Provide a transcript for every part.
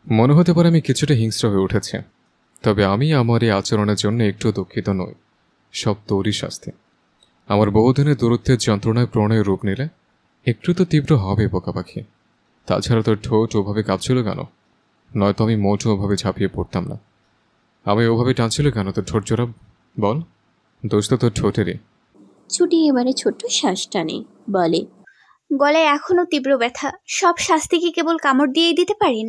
মনে হতে পারে আমি কিছুটা হিংস্র হয়ে উঠেছে, তবে আমি আমার এই আচরণের জন্য একটু দুঃখিত নই। সব তোরই শাস্তি। আমার বহুদিনের দূরত্বের যন্ত্রণায় প্রণয়ের রূপ নিলে একটু তো তীব্র হবে বোকা পাখি। তাছাড়া তোর ঠোঁট ওভাবে কাঁপছিল কেন? নয়তো আমি মোটো ওভাবে ঝাঁপিয়ে পড়তাম না। আমি ওভাবে টানছিল কেন তোর ঠোঁট জোড়া? বল, দোষ তো তোর ঠোঁটেরই। ছুটি এবারে ছোট্ট শ্বাস টানে, বলে, গলায় এখনো তীব্র ব্যথা। সব শাস্তি কি কেবল কামড় দিয়েই দিতে পারেন?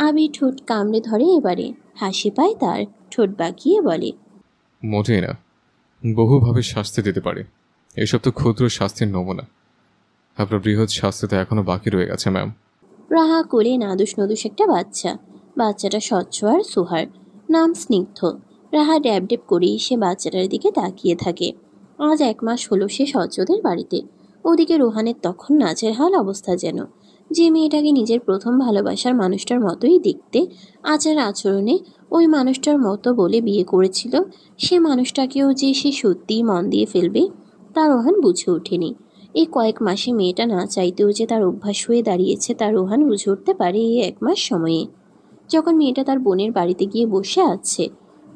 আবির ঠোঁট কামড়ে ধরে এবারে, হাসি পায় তার, ঠোঁট বাঁকিয়ে বলে, মোটেই না, বহুভাবে শাস্তি দিতে পারে। এসব তো ক্ষুদ্র শাস্তির নমুনা। আপনার বৃহৎ শাস্তি তো এখনো বাকি রয়ে গেছে ম্যাম। রাহা কোলে নাদুস নদুস একটা বাচ্চা। বাচ্চাটা স্বচ্ছ আর সুহার, নাম স্নিগ্ধ। রাহা ড্যাব ড্যাব করেই সে বাচ্চাটার দিকে তাকিয়ে থাকে। আজ 1 মাস হলো সে সচ্ছদের বাড়িতে। ওদিকে রোহানের তখন নাচের হাল অবস্থা যেন। যে মেয়েটাকে নিজের প্রথম ভালোবাসার মানুষটার মতোই দেখতে, আচার আচরণে ওই মানুষটার মতো বলে বিয়ে করেছিল, সে মানুষটাকেও যে সে সত্যিই মন দিয়ে ফেলবে তা রোহান বুঝে ওঠেনি। এই কয়েক মাসে মেয়েটা না চাইতেও যে তার অভ্যাস হয়ে দাঁড়িয়েছে তা রোহান বুঝে উঠতে পারে এই 1 মাস সময়ে। যখন মেয়েটা তার বোনের বাড়িতে গিয়ে বসে আছে,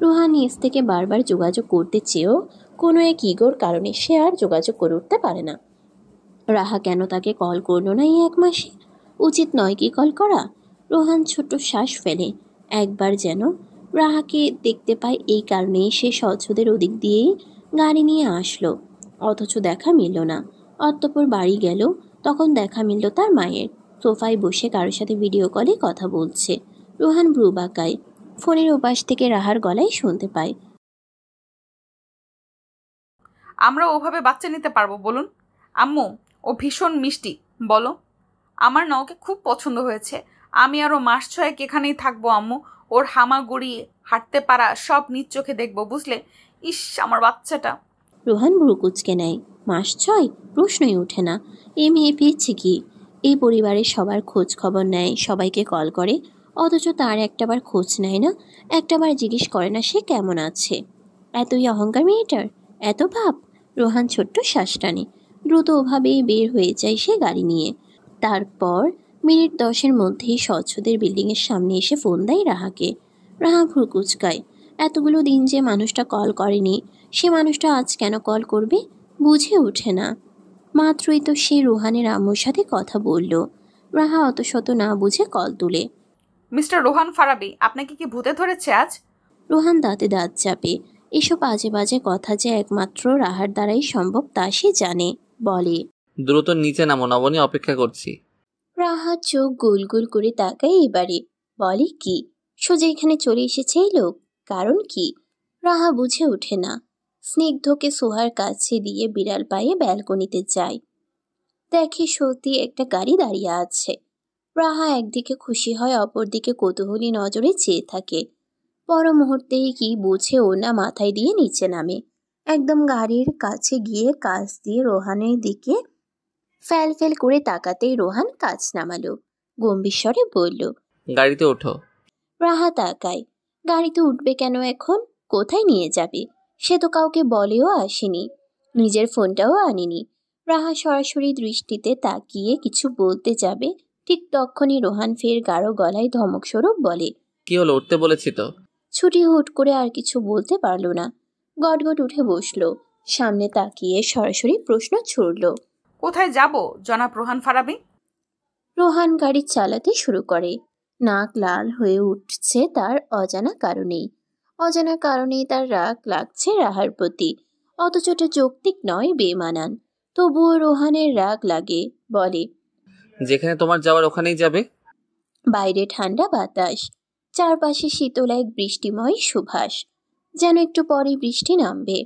রোহান নিজ থেকে বারবার যোগাযোগ করতে চেয়েও কোনো এক ইগোর কারণে সে আর যোগাযোগ করে উঠতে পারে না। রাহা কেন তাকে কল করলো না এই 1 মাসে? উচিত নয় কি কল করা? রোহান ছোট্ট শ্বাস ফেলে। একবার যেন রাহাকে দেখতে পায়, এই কারণেই সে স্বচ্ছদের ওদিক দিয়েই গাড়ি নিয়ে আসলো, অথচ দেখা মিলল না। অতঃপর বাড়ি গেল, তখন দেখা মিলল তার মায়ের। সোফায় বসে কারোর সাথে ভিডিও কলে কথা বলছে। রোহান ভ্রু বাঁকায়। ফোনের ওপাশ থেকে রাহার গলায় শুনতে পায়, আমরা ওভাবে বাচ্চা নিতে পারবো বলুন? আম্মু, ও ভীষণ মিষ্টি, বলো। আমার না ওকে খুব পছন্দ হয়েছে। আমি আরও মাস 6 এখানেই থাকবো আম্মু। ওর হামাগুড়ি, হাঁটতে পারা সব নিজ চোখে দেখবো, বুঝলে? ইস, আমার বাচ্চাটা। রোহান ভ্রু কুঁচকে নেয়। মাস 6? প্রশ্নই ওঠে না। এ মেয়ে পেয়েছে কি? এই পরিবারের সবার খোঁজ খবর নেয়, সবাইকে কল করে, অথচ তার একটাবার খোঁজ নেয় না, একটাবার জিজ্ঞেস করে না সে কেমন আছে। এতই অহংকার মেয়েটার, এত ভাব। রোহান ছোট্ট শ্বাস টানে। দ্রুত ওভাবেই বের হয়ে যায় সে গাড়ি নিয়ে। তারপর মিনিট 10-এর মধ্যেই স্বচ্ছদের বিল্ডিংয়ের সামনে এসে ফোন দেয় রাহাকে। রাহা ভ্রু কুঁচকায়। এতগুলো দিন যে মানুষটা কল করেনি, সে মানুষটা আজ কেন কল করবে বুঝে ওঠে না। মাত্রই তো সে রোহানের আম্মুর সাথে কথা বলল। রাহা অত শত না বুঝে কল তুলে। মিস্টার রোহান ফারাবি, আপনাকে কি ভূতে ধরেছে আজ? রোহান দাঁতে দাঁত চাপে। এসব বাজে বাজে কথা যে একমাত্র রাহার দ্বারাই সম্ভব তা সে জানে। বলে, দ্রুত নিচে নামো নবনী, অপেক্ষা করছি। রাহা চোখ গোল গোল করে তাকায় এবারে। বলে, কি? সোজা এখানে চলে এসেছে এই লোক? কারণ কি? রাহা বুঝে ওঠে না। স্নিগ্ধকে সোহার কাছে দিয়ে বিড়াল পায়ে ব্যালকনিতে যায়। দেখে সত্যি একটা গাড়ি দাঁড়িয়ে আছে। রাহা একদিকে খুশি হয়, অপরদিকে কৌতূহলী নজরে চেয়ে থাকে। পর মুহূর্তেই কি বুঝে ওনা মাথায় দিয়ে নিচে নামে। একদম গাড়ির কাছে গিয়ে কাছ দিয়ে রোহানের দিকে ফ্যাল ফেল করে তাকাতেই রোহান কাজ নামালো। গম্ভীর স্বরে বলল, গাড়িতে ওঠো। রাহা তাকায়। গাড়িতে উঠবে কেন এখন? কোথায় নিয়ে যাবে? সে তো কাউকে বলেও আসেনি, নিজের ফোনটাও আনেনি। রাহা সরাসরি দৃষ্টিতে তাকিয়ে কিছু বলতে যাবে, ঠিক তখনই রোহান ফের গাঢ় গলায় ধমক স্বরূপ বলে, কি হলো? উঠতে বলেছি তো। ছুটি হুট করে আর কিছু বলতে পারল না। গটগট উঠে বসলো। সামনে তাকিয়ে সরাসরি প্রশ্ন ছুড়ল, কোথায় যাব জনাব রোহান ফারাবি? রোহান গাড়ি চালাতে শুরু করে। নাক লাল হয়ে উঠছে তার অজানা কারণেই। অজানা কারণেই তার রাগ লাগছে রাহার প্রতি, অথচ এটা যৌক্তিক নয়, বেমানান। তবুও রোহানের রাগ লাগে। বলে, যেখানে তোমার যাওয়ার ওখানেই যাবে। বাইরে ঠান্ডা বাতাস, চারপাশে শীতল এক বৃষ্টিময় সুভাষ, যেন একটু পরে বৃষ্টি নামবে।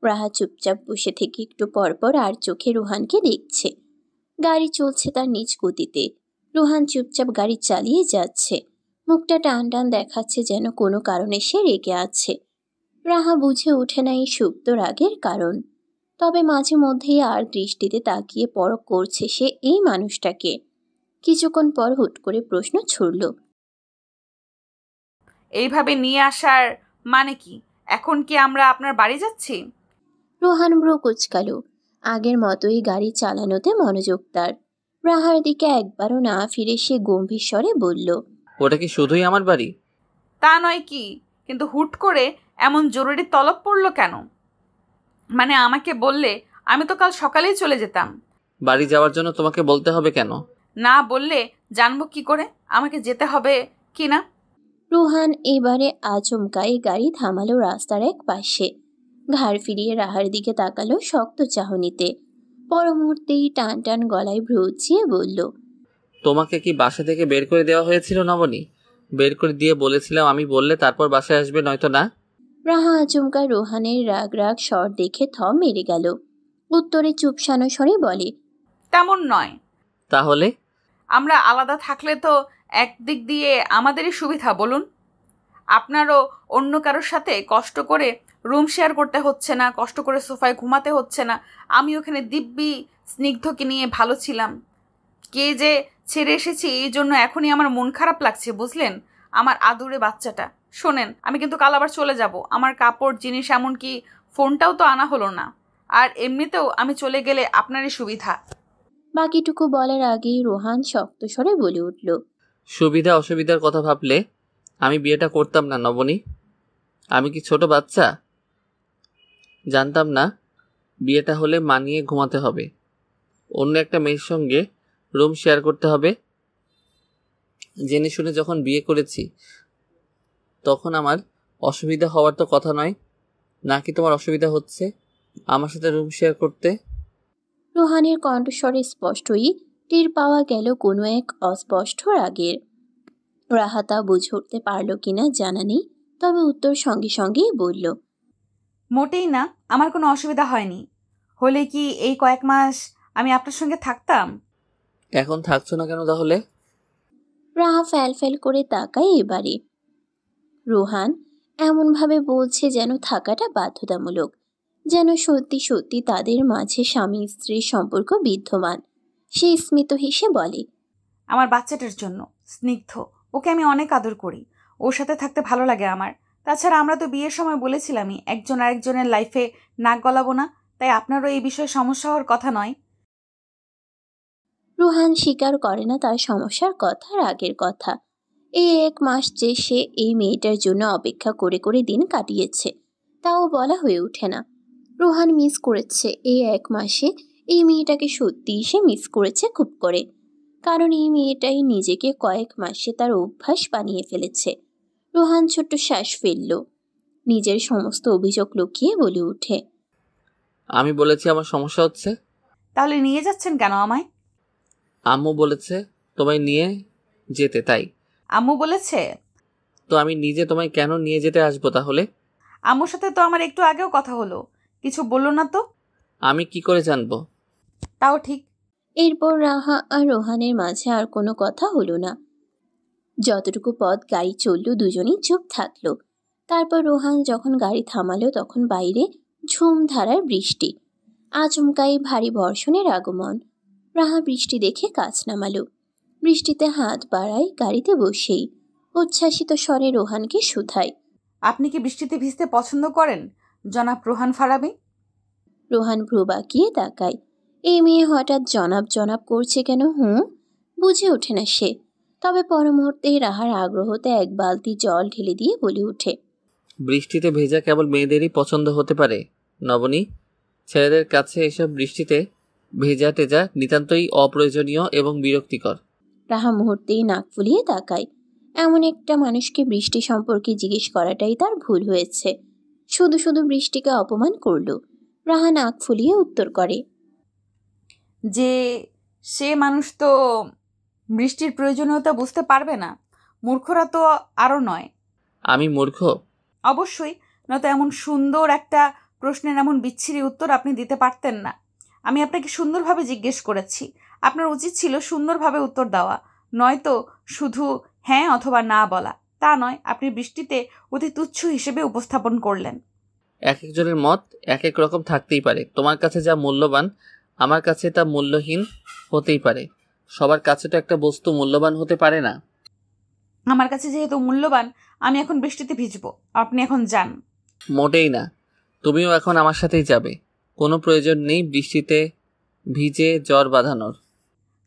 রাহা চুপচাপ বসে থেকে একটু পরপর আর চোখে রোহানকে দেখছে। গাড়ি চলছে তার নিজ গতিতে। রোহান চুপচাপ গাড়ি চালিয়ে যাচ্ছে। মুখটা টান টান দেখাচ্ছে, যেন কোনো কারণে সে রেগে আছে। রাহা বুঝে ওঠে না এই সুপ্ত রাগের কারণ। তবে মাঝে মধ্যেই আর দৃষ্টিতে তাকিয়ে পরখ করছে সে এই মানুষটাকে। কিছুক্ষণ পর হুট করে প্রশ্ন ছুড়ল, এইভাবে নিয়ে আসার মানে কি? এখন কি আমরা আপনার বাড়ি যাচ্ছি? রোহান ভ্রু কুঁচকালো। আগের মতোই গাড়ি চালানোতে মনোযোগ তার। রাহার দিকে একবারও না ফিরে সে গম্ভীর স্বরে বলল, ওটা কি শুধুই আমার বাড়ি? তা নয় কি, কিন্তু হুট করে এমন জরুরি তলব পড়লো কেন? মানে আমাকে বললে আমি তো কাল সকালেই চলে যেতাম। বাড়ি যাওয়ার জন্য তোমাকে বলতে হবে কেন? না বললে জানবো কি করে আমাকে যেতে হবে কি না? রুহান এবারে আচমকাই গাড়ি থামালো রাস্তার এক পাশে। ঘাড় ফিরিয়ে রাহার দিকে তাকালো শক্ত চাহনিতে। পর মুহূর্তেই টান টান গলায় ভ্রু উঁচিয়ে বলল, তোমাকে কি বাসা থেকে বের করে দেওয়া হয়েছিল নবনী? বের করে দিয়ে বলেছিলাম আমি বললে তারপর বাসায় আসবে, নয়তো না। রাহা আচমকা রোহানের রাগ রাগ স্বর দেখে থম মেরে গেল। উত্তরে চুপসানো স্বরে বলে, তেমন নয়। তাহলে? আমরা আলাদা থাকলে তো একদিক দিয়ে আমাদেরই সুবিধা, বলুন। আপনারও অন্য কারোর সাথে কষ্ট করে রুম শেয়ার করতে হচ্ছে না, কষ্ট করে সোফায় ঘুমাতে হচ্ছে না। আমি ওখানে দিব্যি স্নিগ্ধকে নিয়ে ভালো ছিলাম। কে যে ছেড়ে এসেছি এই জন্য এখনই আমার মন খারাপ লাগছে, বুঝলেন? আমার আদুরে বাচ্চাটা। শোনেন, আমি কিন্তু কাল আবার চলে যাব। আমার কাপড়, জিনিস, এমনকি ফোনটাও তো আনা হলো না। আর এমনিতেও আমি চলে গেলে আপনারই সুবিধা। বাকিটুকু বলার আগেই রোহান শক্ত স্বরে বলে উঠল, সুবিধা অসুবিধার কথা ভাবলে আমি বিয়েটা করতাম না নবনী। আমি কি ছোট বাচ্চা? জানতাম না বিয়েটা হলে মানিয়ে ঘুমাতে হবে, অন্য একটা মেয়ের সঙ্গে রুম শেয়ার করতে হবে। জেনে শুনে যখন বিয়ে করেছি তখন আমার অসুবিধা হওয়ার তো কথা নয়। নাকি তোমার অসুবিধা হচ্ছে আমার সাথে রুম শেয়ার করতে? রোহানের কণ্ঠস্বরে স্পষ্টই টের পাওয়া গেল কোনো এক অস্পষ্ট রাগের। রাহা তা বুঝে উঠতে পারল কিনা জানা নেই, তবে উত্তর সঙ্গে সঙ্গেই বলল, মোটেই না, আমার কোনো অসুবিধা হয়নি। হলে কি এই কয়েক মাস আমি আপনার সঙ্গে থাকতাম? এখন থাকছো না কেন তাহলে? রাহা ফ্যাল ফ্যাল করে তাকায় এবারে। রোহান এমনভাবে বলছে যেন থাকাটা বাধ্যতামূলক, যেন সত্যি সত্যি তাদের মাঝে স্বামী স্ত্রীর সম্পর্ক বিদ্যমান। সে স্মিত হেসে বলে, আমার বাচ্চাটার জন্য, স্নিগ্ধ, ওকে আমি অনেক আদর করি। ওর সাথে থাকতে ভালো লাগে আমার। তাছাড়া আমরা তো বিয়ের সময় বলেছিলামই একজন আরেকজনের লাইফে নাক গলাবো না, তাই আপনারও এই বিষয়ে সমস্যা হওয়ার কথা নয়। রোহান স্বীকার করে না তার সমস্যার কথা, রাগের কথা। এই 1 মাস যে সে এই মেয়েটার জন্য অপেক্ষা করে করে দিন কাটিয়েছে, তাও বলা হয়ে ওঠে না। রোহান মিস করেছে এই 1 মাসে এই মেয়েটাকে, সত্যিই সে মিস করেছে খুব করে। কারণ এই মেয়েটাই নিজেকে কয়েক মাসে তার অভ্যাস বানিয়ে ফেলেছে। রোহান ছোট্ট শ্বাস ফেলল, নিজের সমস্ত অভিযোগ লুকিয়ে বলে ওঠে, আমি বলেছি আমার সমস্যা হচ্ছে? তাহলে নিয়ে যাচ্ছেন কেন আমায়? আম্মু বলেছে তোমায় নিয়ে যেতে, তাই। আম্মু বলেছে? তো আমি নিজে তোমায় কেন নিয়ে যেতে আসবো তাহলে? আম্মুর সাথে তো আমার একটু আগেও কথা হলো, কিছু বললো না তো? আমি কি করে জানবো? তাও ঠিক। এরপর রাহা আর রোহানের মাঝে আর কোনো কথা হলো না। যতটুকু পথ গাড়ি চলল দুজনেই চুপ থাকলো। তারপর রোহান যখন গাড়ি থামালো তখন বাইরে ঝুমধারার বৃষ্টি। আচমকাই ভারী বর্ষণের আগমন। রাহা বৃষ্টি দেখে কাজ নামালো। বৃষ্টিতে হাত বাড়ায় গাড়িতে বসেই। উচ্ছ্বাসিত স্বরে রোহানকে শুধায়, আপনি কি বৃষ্টিতে ভিজতে পছন্দ করেন জনাব রোহান ফারাবি? রোহান ভ্রু বাঁকিয়ে তাকায়। এই মেয়ে হঠাৎ জনাব জনাব করছে কেন? বুঝে ওঠে না সে। তবে পর মুহূর্তেই রাহার আগ্রহতে এক বালতি জল ঢেলে দিয়ে বলে ওঠে, বৃষ্টিতে ভেজা কেবল মেয়েদেরই পছন্দ হতে পারে নবনী। ছেলেদের কাছে এসব বৃষ্টিতে ভেজা টেজা নিতান্তই অপ্রয়োজনীয় এবং বিরক্তিকর। রাহা মুহূর্তেই নাক ফুলিয়ে তাকায়। এমন একটা মানুষকে বৃষ্টি সম্পর্কে জিজ্ঞেস করাটাই তার ভুল হয়েছে। শুধু শুধু বৃষ্টিকে অপমান করল। রাহা নাক ফুলিয়ে উত্তর করে, যে সে মানুষ তো বৃষ্টির প্রয়োজনীয়তা বুঝতে পারবে না। মূর্খরা তো আরও নয়। আমি মূর্খ? অবশ্যই, নয়তো এমন সুন্দর একটা প্রশ্নের এমন বিচ্ছিরি উত্তর আপনি দিতে পারতেন না। আমি আপনাকে সুন্দরভাবে জিজ্ঞেস করেছি, আপনার উচিত ছিল সুন্দরভাবে উত্তর দেওয়া, নয়তো শুধু হ্যাঁ অথবা না বলা। তা নয়, আপনি বৃষ্টিতে অতি তুচ্ছ হিসেবে উপস্থাপন করলেন। এক একজনের মত এক এক রকম থাকতেই পারে। তোমার কাছে যা মূল্যবান আমার কাছে তা মূল্যহীন হতেই পারে। সবার কাছে তো একটা বস্তু মূল্যবান হতে পারে না। আমার কাছে যেহেতু মূল্যবান, আমি এখন বৃষ্টিতে ভিজবো, আপনি এখন যান। মোটেই না, তুমিও এখন আমার সাথেই যাবে। কোনো প্রয়োজন নেই বৃষ্টিতে ভিজে জ্বর বাঁধানোর।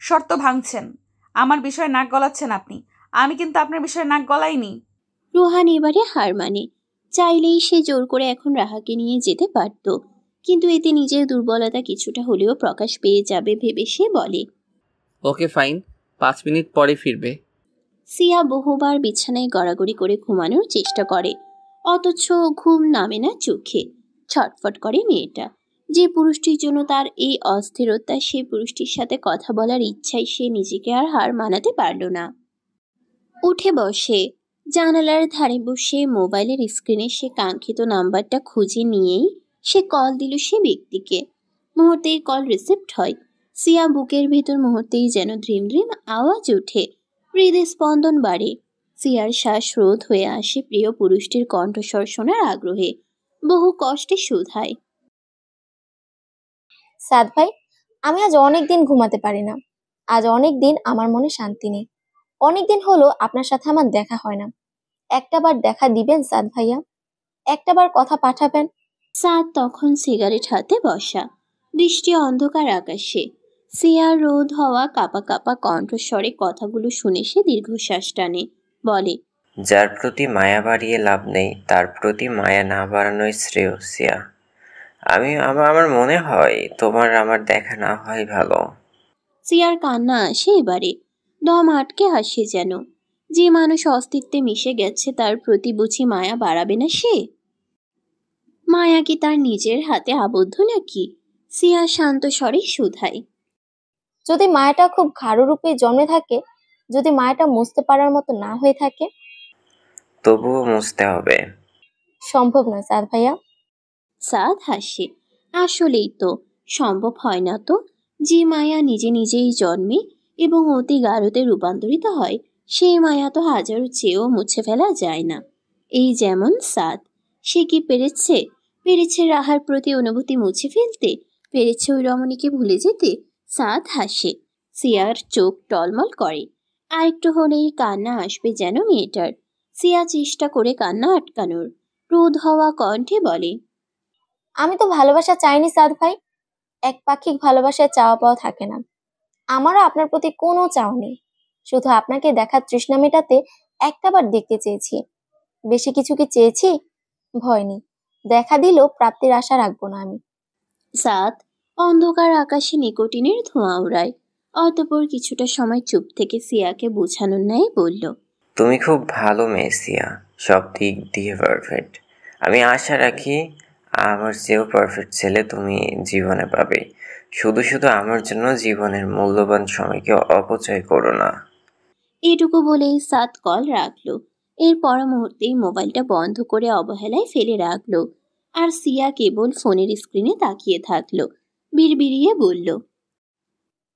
শর্ত ভাঙছেন, আমার বিষয়ে নাক গলাচ্ছেন আপনি। আমি কিন্তু আপনার বিষয়ে নাক গলাইনি। রোহান এবারে হার মানে। চাইলেই সে জোর করে এখন রাহাকে নিয়ে যেতে পারত, কিন্তু এতে নিজের দুর্বলতা কিছুটা হলেও প্রকাশ পেয়ে যাবে ভেবে সে বলে, ওকে ফাইন, 5 মিনিট পরে ফিরবে। সিয়া বহুবার বিছানায় গড়াগড়ি করে ঘুমানোর চেষ্টা করে, অথচ ঘুম নামে না চোখে। ছটফট করে মেয়েটা। যে পুরুষটির জন্য তার এই অস্থিরতা, সে পুরুষটির সাথে কথা বলার ইচ্ছায় সে নিজেকে আর হার মানাতে পারল না। উঠে বসে, জানালার ধারে বসে মোবাইলের স্ক্রিনে সে কাঙ্ক্ষিত নাম্বারটা খুঁজে নিয়েই সে কল দিল সে ব্যক্তিকে। মুহূর্তেই কল রিসিভড হয়। সিয়া বুকের ভেতর মুহূর্তেই যেন ড্রিম ড্রিম আওয়াজ ওঠে, হৃদয় স্পন্দন বাড়ে। সিয়ার শ্বাস রোধ হয়ে আসে প্রিয় পুরুষটির কণ্ঠস্বর শোনার আগ্রহে। বহু কষ্টে শুধায়, সাদ ভাই, আমি আজ অনেক দিন ঘুমাতে পারি না। আজ অনেক দিন আমার মনে শান্তি নেই। অনেক দিন হলো আপনার সাথে আমার দেখা হয় না। একটাবার দেখা দিবেন সাদ ভাইয়া? একটাবার কথা পাঠাবেন? সাদ তখন সিগারেট হাতে বসা, দৃষ্টি অন্ধকার আকাশে। সিয়ার রোধ হওয়া কাপা কাপা কণ্ঠস্বরে কথাগুলো শুনে সে দীর্ঘশ্বাস টানে, বলে, যার প্রতি মায়া বাড়িয়ে লাভ নেই তার প্রতি মায়া না বাড়ানোই শ্রেয় সিয়া। আমার মনে হয় তোমার আমার দেখা না হয় ভালো। সিয়ার কান্না আসে এবারে, দম আটকে আসে যেন। যে মানুষ অস্তিত্বে মিশে গেছে তার প্রতি বুঝি মায়া বাড়াবে না সে? মায়া কি তার নিজের হাতে আবদ্ধ নাকি? সিয়া শান্ত স্বরে শুধায়, যদি মায়াটা খুব গাঢ় রূপে জন্মে থাকে, যদি মায়াটা মুছতে পারার মতো না হয়ে থাকে? তবুও মুছতে হবে। সম্ভব নয় সাদ ভাইয়া। সাদ হাসে, আসলেই তো সম্ভব হয় না তো। যে মায়া নিজে নিজেই জন্মে এবং অতি গাঢ়তে রূপান্তরিত হয়, সেই মায়া তো হাজারো চেয়েও মুছে ফেলা যায় না। এই যেমন সাদ, সে কি পেরেছে রাহার প্রতি অনুভূতি মুছে ফেলতে? পেরেছে ওই রমণীকে ভুলে যেতে? সাদ হাসে, সিয়ার চোখ টলমল করে। আর একটু হলেই কান্না আসবে যেন মেয়েটার। সিয়া চেষ্টা করে কান্না আটকানোর, রোধ হওয়া কণ্ঠে বলে, আমি তো ভালোবাসা চাইনি সাদ ভাই। একপাক্ষিক ভালোবাসায় চাওয়া পাওয়া থাকে না। আমারও আপনার প্রতি কোনো চাওয়া নেই। শুধু আপনাকে দেখার তৃষ্ণা মেটাতে একটাবার দেখতে চেয়েছি। বেশি কিছু কি চেয়েছি? ভয় নেই, দেখা দিলেও প্রাপ্তির আশা রাখবো না আমি। সাদ অন্ধকার আকাশে নিকোটিনের ধোঁয়া উড়ায়। অতঃপর কিছুটা সময় চুপ থেকে সিয়াকে বোঝানোর ন্যায় বলল, তুমি খুব ভালো মেয়ে সিয়া, সব দিক দিয়ে পারফেক্ট। আমি আশা রাখি আমার চেয়েও পারফেক্ট ছেলে তুমি জীবনে পাবে। শুধু শুধু আমার জন্য জীবনের মূল্যবান সময়কে অপচয় করো না। এটুকু বলেই সাদ কল রাখলো। এর পর মুহূর্তেই মোবাইলটা বন্ধ করে অবহেলায় ফেলে রাখলো। আর সিয়া কেবল ফোনের স্ক্রিনে তাকিয়ে থাকলো। বিড়বিড়িয়ে বলল,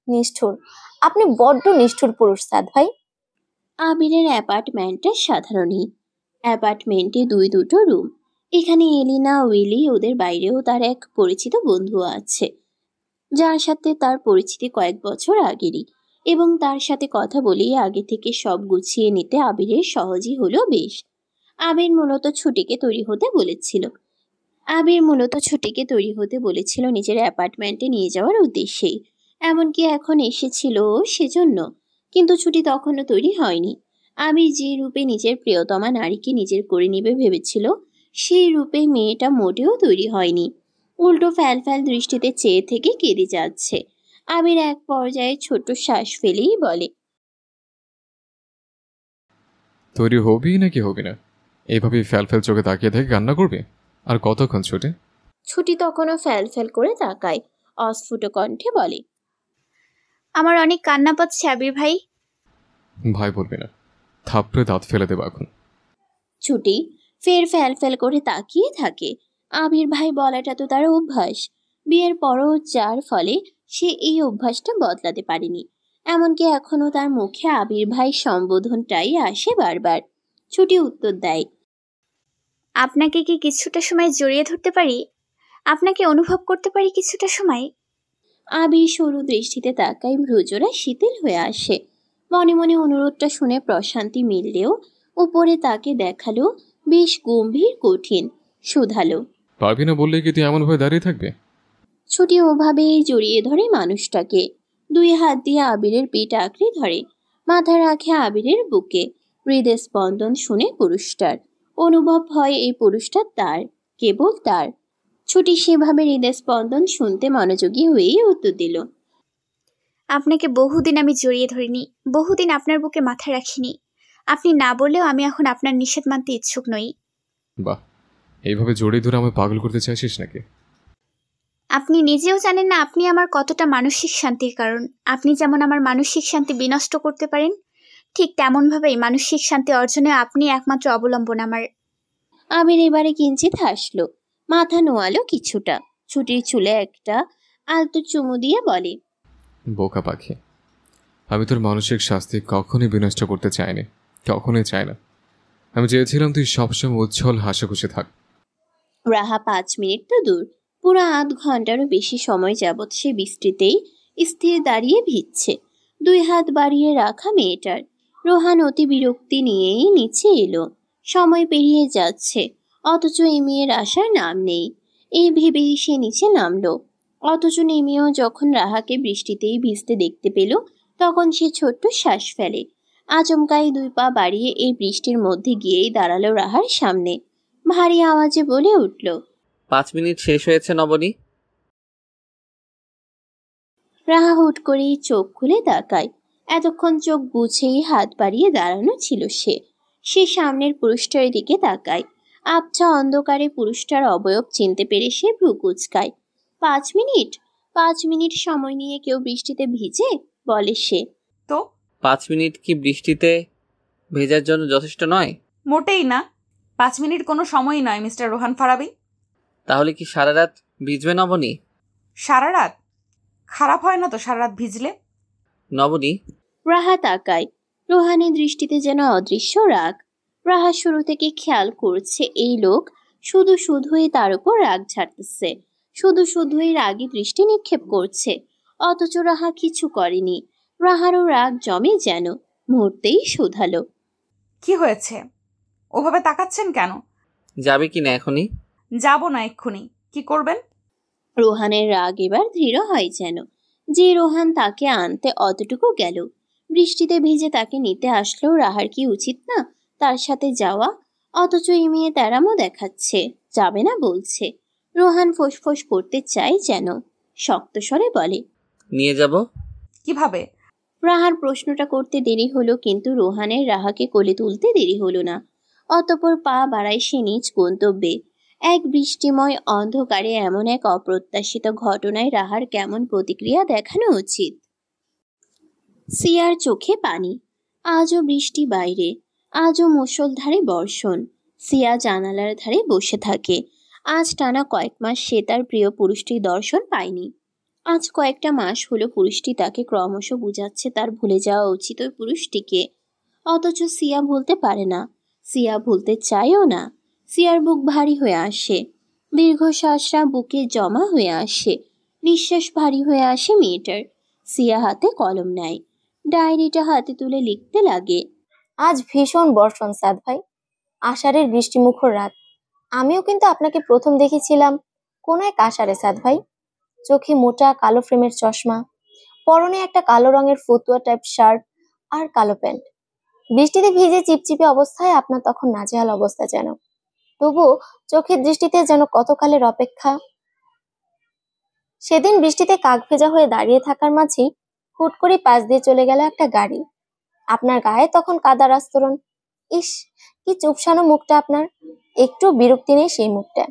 নিষ্ঠুর, আপনি বড্ড নিষ্ঠুর পুরুষ সাদ ভাই। আবিরের অ্যাপার্টমেন্টটা সাধারণই। অ্যাপার্টমেন্টে দুটো রুম। এখানে এলিনা, উইলি, ওদের বাইরেও তার এক পরিচিত বন্ধু আছে, যার সাথে তার পরিচিতি কয়েক বছর আগেরই, এবং তার সাথে কথা বলেই আগে থেকে সব গুছিয়ে নিতে আবিরের সহজই হলো বেশ। আবির মূলত ছুটিকে তৈরি হতে বলেছিল নিজের অ্যাপার্টমেন্টে নিয়ে যাওয়ার উদ্দেশ্যেই। এমনকি এখন এসেছিল সেজন্য, কিন্তু ছুটি তখনও তৈরি হয়নি। আবির যে রূপে নিজের প্রিয়তমা নারীকে নিজের করে নেবে ভেবেছিল, সেই রূপে মেয়েটা মোটেও তৈরি হয়নি। উল্টো ফ্যাল দৃষ্টিতে চেয়ে থেকে কেঁদে যাচ্ছে। আবির এক পর্যায়ে ছোট শ্বাস ফেলেই বলে, তৈরি হবি নাকি হবি না? এইভাবে ফ্যাল চোখে তাকিয়ে থেকে কান্না করবি? আর কতক্ষণ ছুটি? ছুটি তখনও ফ্যাল করে তাকায়, অস্ফুট কণ্ঠে বলে, আমার অনেক কান্না পাচ্ছে আবির ভাই। ভাই বলবি না, থাপড়ে দাঁত ফেলে দেবো এখন। ছুটি ফের ফ্যাল করে তাকিয়ে থাকে। আবির ভাই বলাটা তো তার অভ্যাস, বিয়ের পরও, যার ফলে সে এই অভ্যাসটা বদলাতে পারেনি। এমনকি এখনো তার মুখে আবির ভাই সম্বোধনটাই আসে বারবার। ছুটি উত্তর দেয়, আপনাকে কি কিছুটা সময় জড়িয়ে ধরতে পারি? আপনাকে অনুভব করতে পারি কিছুটা সময়? আবির সরু দৃষ্টিতে তাকায়, ভ্রুজোড়া শিথিল হয়ে আসে। মনে মনে অনুরোধটা শুনে প্রশান্তি মিললেও উপরে তাকে দেখালো বেশ গম্ভীর কঠিন। শুধালো, পারবি না বললে কি তুই এমনভাবে দাঁড়িয়ে থাকবে? ছুটি ওভাবেই জড়িয়ে ধরে মানুষটাকে। দুই হাত দিয়ে আবিরের পিঠ আঁকড়ে ধরে। মাথা রাখে আবিরের বুকে। হৃদয় স্পন্দন শুনে পুরুষটার। অনুভব হয় এই পুরুষটা তার, কেবল তার। ছুটি সেভাবে হৃদয় স্পন্দন শুনতে মনোযোগী হয়েই উত্তর দিল। আপনাকে বহুদিন আমি জড়িয়ে ধরিনি, বহুদিন আপনার বুকে মাথা রাখিনি। আপনি না বললেও আমি এখন আপনার নিষেধ মানতে ইচ্ছুক নই। বাহ, এইভাবে জড়িয়ে ধরে আমায় পাগল করতে চাইছিস নাকি? আপনি নিজেও জানেন না আপনি আমার কতটা মানসিক শান্তির কারণ। আপনি যেমন আমার মানসিক শান্তি বিনষ্ট করতে পারেন, ঠিক তেমনভাবেই মানসিক শান্তি অর্জনে আপনি একমাত্র অবলম্বন আমার। আবির এবারে কিঞ্চিত হাসলো, মাথা নোয়ালো কিছুটা। ছুটির চুলে একটা আলতো চুমু দিয়ে বলে, বোকা পাখি, আমি তোর মানসিক শাস্তি কখনোই বিনষ্ট করতে চাইনি, কখনোই চাই না। আমি চেয়েছিলাম তুই সবসময় উজ্জ্বল হাসিখুশি থাক। রাহা 5 মিনিট তো দূর, পুরো আধ ঘন্টারও বেশি সময় যাবৎ সে বৃষ্টিতেই স্থির দাঁড়িয়ে ভিজছে। 2 হাত বাড়িয়ে রাখা মেয়েটার। রোহান অতি বিরক্তি নিয়েই নিচে এলো। সময় পেরিয়ে যাচ্ছে, অথচ এই মেয়ের আসার নাম নেই। এই ভেবেই সে নিচে নামলো। অথচ নেমেও যখন রাহাকে বৃষ্টিতেই ভিজতে দেখতে পেল, তখন সে ছোট্ট শ্বাস ফেলে। আচমকাই 2 পা বাড়িয়ে এই বৃষ্টির মধ্যে গিয়েই দাঁড়ালো রাহার সামনে। ভারী আওয়াজে বলে উঠল, 5 মিনিট শেষ হয়েছে নবনী। রাহা হুট করেই চোখ খুলে তাকায়। এতক্ষণ চোখ বুঝেই হাত বাড়িয়ে দাঁড়ানো ছিল সে। সে সামনের পুরুষটার দিকে তাকায়। আবছা অন্ধকারে পুরুষটার অবয়ব চিনতে পেরে সে ভ্রু কুঁচকায়। 5 মিনিট? 5 মিনিট সময় নিয়ে কেউ বৃষ্টিতে ভিজে? বলে সে। তো 5 মিনিট কি বৃষ্টিতে ভেজার জন্য যথেষ্ট নয়? মোটেই না। 5 মিনিট কোনো সময়ই নয় মিস্টার রোহান ফারাবি। তাহলে কি সারা রাত ভিজবে নবনী? সারা রাত? খারাপ হয় না তো সারা রাত ভিজলে? নবনী, রাহা তাকায়। রোহানের দৃষ্টিতে যেন অদৃশ্য রাগ। রাহা শুরু থেকে খেয়াল করছে এই লোক শুধু শুধুই তার উপর রাগ ঝাড়তেছে, শুধু শুধুই রাগী দৃষ্টি নিক্ষেপ করছে। অথচ রাহা কিছু করেনি। রাহারও রাগ জমে যেন। মুহূর্তেই শুধালো, কি হয়েছে? ওভাবে তাকাচ্ছেন কেন? যাবে কি না এখনই? যাব না এক্ষুনি। কি করবেন? রোহানের রাগ এবার দৃঢ় হয় যেন। যে রোহান তাকে আনতে অতটুকু গেল, বৃষ্টিতে ভিজে তাকে নিতে আসলেও রাহার কি উচিত না তার সাথে যাওয়া? অথচ এই মেয়ে তেরামো দেখাচ্ছে, যাবে না বলছে। রোহান ফোঁস করতে চায় যেন, শক্ত স্বরে বলে, নিয়ে যাব। কিভাবে? রাহার প্রশ্নটা করতে দেরি হলো, কিন্তু রোহানের রাহাকে কোলে তুলতে দেরি হলো না। অতঃপর পা বাড়ায় সে নিজ গন্তব্যে। এক বৃষ্টিময় অন্ধকারে এমন এক অপ্রত্যাশিত ঘটনায় রাহার কেমন প্রতিক্রিয়া দেখানো উচিত? সিয়ার চোখে পানি। আজও বৃষ্টি বাইরে, আজও মুষলধারে বর্ষণ। সিয়া জানালার ধারে বসে থাকে। আজ টানা কয়েক মাস সে তার প্রিয় পুরুষটির দর্শন পায়নি। আজ কয়েকটা মাস হলো পুরুষটি তাকে ক্রমশ বুঝাচ্ছে তার ভুলে যাওয়া উচিত ওই পুরুষটিকে। অথচ সিয়া ভুলতে পারে না, সিয়া ভুলতে চায়ও না। সিয়ার বুক ভারী হয়ে আসে, দীর্ঘশ্বাসরা বুকে জমা হয়ে আসে, নিঃশ্বাস ভারী হয়ে আসে মেয়েটার। সিয়া হাতে কলম নেয়, ডায়েরিটা হাতে তুলে লিখতে লাগে। আজ ভীষণ বর্ষণ সাদ ভাই, আষাঢ়ের বৃষ্টিমুখর রাত। আমিও কিন্তু আপনাকে প্রথম দেখেছিলাম কোন এক আষাঢ়ে সাদ ভাই। চোখে মোটা কালো ফ্রেমের চশমা, পরনে একটা কালো রঙের ফতুয়া টাইপ শার্ট আর কালো প্যান্ট। বৃষ্টিতে ভিজে চিপচিপে অবস্থায় আপনার তখন নাজেহাল অবস্থা যেন, তবুও চোখের দৃষ্টিতে যেন কতকালের অপেক্ষা। সেদিন বৃষ্টিতে কাক ভেজা হয়ে দাঁড়িয়ে থাকার মাঝেই হুট করে পাশ দিয়ে চলে গেল একটা গাড়ি। আপনার গায়ে তখন কাদার আস্তরণ। ইস, কি চুপসানো মুখটা আপনার, একটু বিরক্তি নেই সেই মুখটা।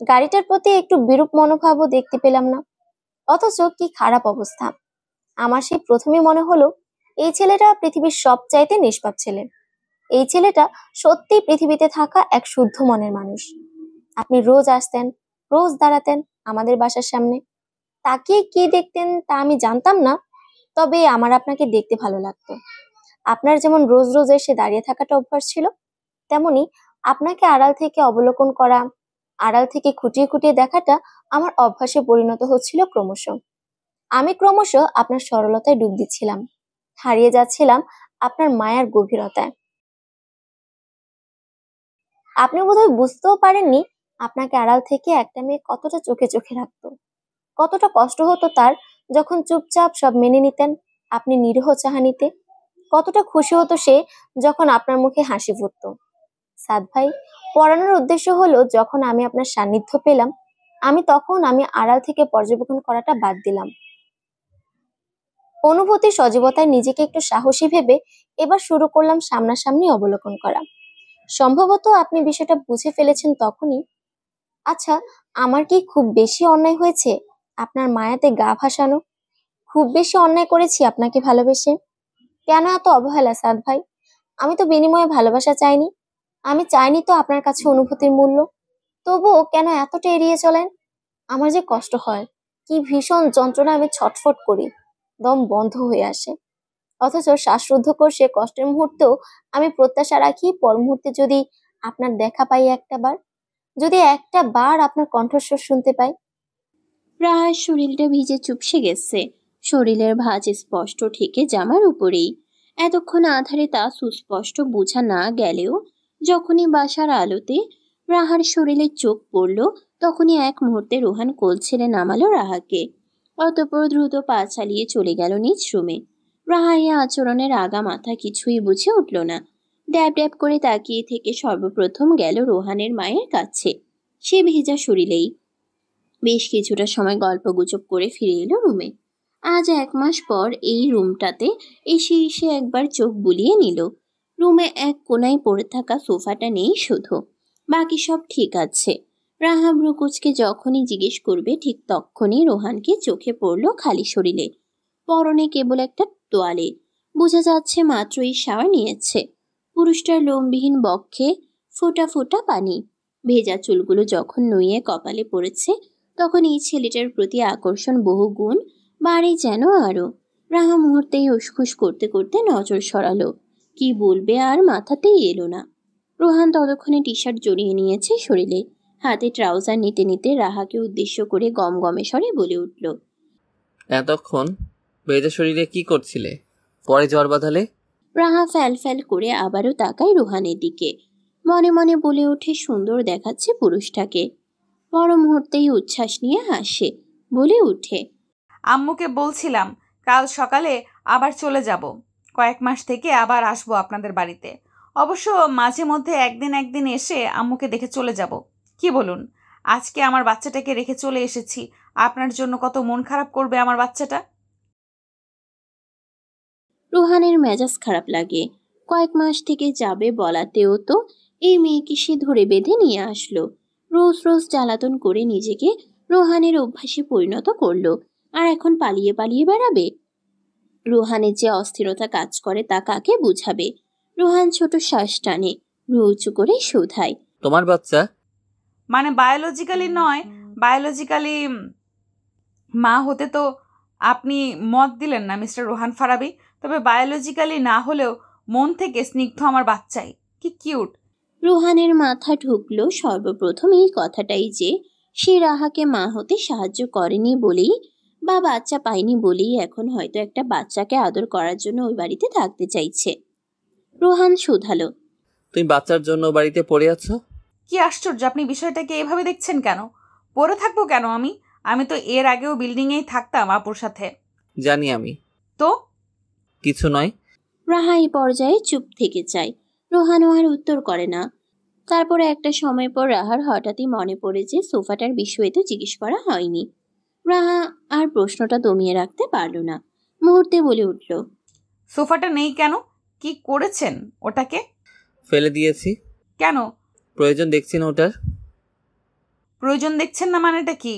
গাড়িটার প্রতি একটু বিরূপ মনোভাবও দেখতে পেলাম না। অথচ কি খারাপ অবস্থা। আমার সেই প্রথমে মনে হলো এই ছেলেটা পৃথিবীর সবচাইতে নিষ্পাপ ছেলে। এই ছেলেটা সত্যি পৃথিবীতে থাকা এক শুদ্ধ মনের মানুষ। আপনি রোজ আসতেন, রোজ দাঁড়াতেন আমাদের বাসার সামনে। তাকিয়ে কি দেখতেন তা আমি জানতাম না, তবে আমার আপনাকে দেখতে ভালো লাগতো। আপনার যেমন রোজ রোজ এসে দাঁড়িয়ে থাকাটা অভ্যাস ছিল, তেমনি আপনাকে আড়াল থেকে অবলোকন করা, আড়াল থেকে খুঁটিয়ে খুঁটিয়ে দেখাটা আমার অভ্যাসে পরিণত হচ্ছিল ক্রমশ। আমি ক্রমশ আপনার সরলতায় ডুব দিচ্ছিলাম, হারিয়ে যাচ্ছিলাম আপনার মায়ার গভীরতায়। আপনি বোধহয় বুঝতেও পারেননি আপনাকে আড়াল থেকে একটা মেয়ে কতটা চোখে চোখে রাখতো, কতটা কষ্ট হতো তার যখন চুপচাপ সব মেনে নিতেন আপনি নিরীহ চাহানিতে। কতটা খুশি হতো সে যখন আপনার মুখে হাসি ফুটতো। সাদ ভাই, পড়ানোর উদ্দেশ্য হলো যখন আমি আপনার সান্নিধ্য পেলাম, আমি আড়াল থেকে পর্যবেক্ষণ করাটা বাদ দিলাম। অনুভূতি সজীবতায় নিজেকে একটু সাহসী ভেবে এবার শুরু করলাম সামনাসামনি অবলোকন করা। সম্ভবত আপনি বিষয়টা বুঝে ফেলেছেন তখনই। আচ্ছা, আমার কি খুব বেশি অন্যায় হয়েছে আপনার মায়াতে গা ভাসানো? খুব বেশি অন্যায় করেছি আপনাকে ভালোবেসে? কেন এত অবহেলা সাদ ভাই? আমি তো বিনিময়ে ভালোবাসা চাইনি। আমি চাইনি তো আপনার কাছে অনুভূতির মূল্য। তবুও কেন এতটা এড়িয়ে চলেন? আমার যে কষ্ট হয়, কি ভীষণ যন্ত্রণা, আমি ছটফট করি, দম বন্ধ হয়ে আসে। অথচ শ্বাসরুদ্ধকর সে কষ্টের মুহূর্তেও আমি প্রত্যাশা রাখি পর মুহূর্তে যদি আপনার দেখা পাই যদি একটা বার আপনার কণ্ঠস্বর শুনতে পাই। রাহার শরীরটা ভিজে চুপসে গেছে, শরীরের ভাঁজ স্পষ্ট ঠেকে জামার উপরেই। এতক্ষণ আধারে তা সুস্পষ্ট বোঝা না গেলেও যখনই বাসার আলোতে রাহার শরীরে চোখ পড়ল, তখনই এক মুহূর্তে রোহান কোল ছেড়ে নামালো রাহাকে। অতঃপর দ্রুত পা চালিয়ে চলে গেল নিজ রুমে। রাহা এ আচরণের আগা মাথা কিছুই বুঝে উঠল না। ড্যাব ড্যাব করে তাকিয়ে থেকে সর্বপ্রথম গেল রোহানের মায়ের কাছে। সে ভেজা শরীরেই বেশ কিছুটা সময় গল্পগুজব করে ফিরে এলো রুমে। আজ 1 মাস পর এই রুমটাতে এসে একবার চোখ বুলিয়ে নিল। রুমে এক কোনায় পড়ে থাকা সোফাটা নেই শুধু, বাকি সব ঠিক আছে। রাহা ব্রুকুচকে যখনই জিজ্ঞেস করবে ঠিক তখনই রোহানকে চোখে পড়ল খালি শরীরে, পরনে কেবল একটা তোয়ালে। বোঝা যাচ্ছে মাত্রই শাওয়ার নিয়েছে। পুরুষটার লোমবিহীন বক্ষে ফোঁটা ফোঁটা পানি। ভেজা চুলগুলো যখন নুয়ে কপালে পড়েছে, তখন এই ছেলেটার প্রতি আকর্ষণ বহু গুণ বাড়ে যেন আরো। রাহা মুহূর্তেই উসখুস করতে করতে নজর সরালো। কি বলবে আর মাথাতেই এলো না। রোহান ততক্ষণে টি শার্ট জড়িয়ে নিয়েছে শরীরে, হাতে ট্রাউজার নিতে নিতে রাহাকে উদ্দেশ্য করে গমগমে স্বরে বলে উঠল, এতক্ষণ ভেজা শরীরে কি করছিলে? পরে জ্বর বাঁধালে? রাহা ফ্যাল ফ্যাল করে আবারও তাকায় রোহানের দিকে। মনে মনে বলে ওঠে সুন্দর দেখাচ্ছে পুরুষটাকে। পর মুহূর্তেই উচ্ছ্বাস নিয়ে হাসে, বলে উঠে, আম্মুকে বলছিলাম কাল সকালে আবার চলে যাব, কয়েক মাস থেকে আবার আসবো আপনাদের বাড়িতে। অবশ্য মাঝে মধ্যে একদিন এসে আম্মুকে দেখে চলে যাব। কি বলুন? আজকে আমার বাচ্চাটাকে রেখে চলে এসেছি, আপনার জন্য কত মন খারাপ করবে আমার বাচ্চাটা। রোহানের মেজাজ খারাপ লাগে। কয়েক মাস থেকে যাবে বলাতেও তো এই মেয়েকে সে ধরে বেঁধে নিয়ে আসলো। রোজ রোজ জ্বালাতন করে নিজেকে রোহানের অভ্যাসে পরিণত করলো, আর এখন পালিয়ে পালিয়ে বেড়াবে। রোহানের যে অস্থিরতা কাজ করে তা কাকে বুঝাবে? রোহান ছোট শ্বাস টানে, ভ্রু উঁচু করে শোধায়, তোমার বাচ্চা? মানে বায়োলজিক্যালি নয়, বায়োলজিক্যালি মা হতে তো আপনি মত দিলেন না মিস্টার রোহান ফারাবি। তবে বায়োলজিক্যালি না হলেও মন থেকে স্নিগ্ধ আমার বাচ্চাই। কি কিউট। রোহানের মাথা ঢুকলো সর্বপ্রথম এই কথাটাই যে সে রাহাকে মা হতে সাহায্য করেনি বলেই বা বাচ্চা পায়নি বলেই এখন হয়তো একটা বাচ্চাকে আদর করার জন্য ওই বাড়িতে থাকতে চাইছে। রোহান শুধালো, তুমি বাচ্চার জন্য বাড়িতে পড়ে আছো? কি আশ্চর্য, আপনি বিষয়টাকে এভাবে দেখছেন কেন? পড়ে থাকবো কেন? আমি তো এর আগেও বিল্ডিংয়েই থাকতাম আপুর সাথে। জানি আমি। তো কিছু নয়। রাহা এই পর্যায়ে চুপ থেকে যায়। রোহানও আর উত্তর করে না। তারপরে একটা সময় পর রাহার হঠাৎই মনে পড়ে যে সোফাটার বিষয়ে তো জিজ্ঞেস করা হয়নি। রাহা আর প্রশ্নটা দমিয়ে রাখতে পারল না, মুহূর্তে বলে উঠল, সোফাটা নেই কেন? কি করেছেন ওটাকে? ফেলে দিয়েছি। কেন? প্রয়োজন দেখছি না ওটার। প্রয়োজন দেখছেন না মানেটা কি?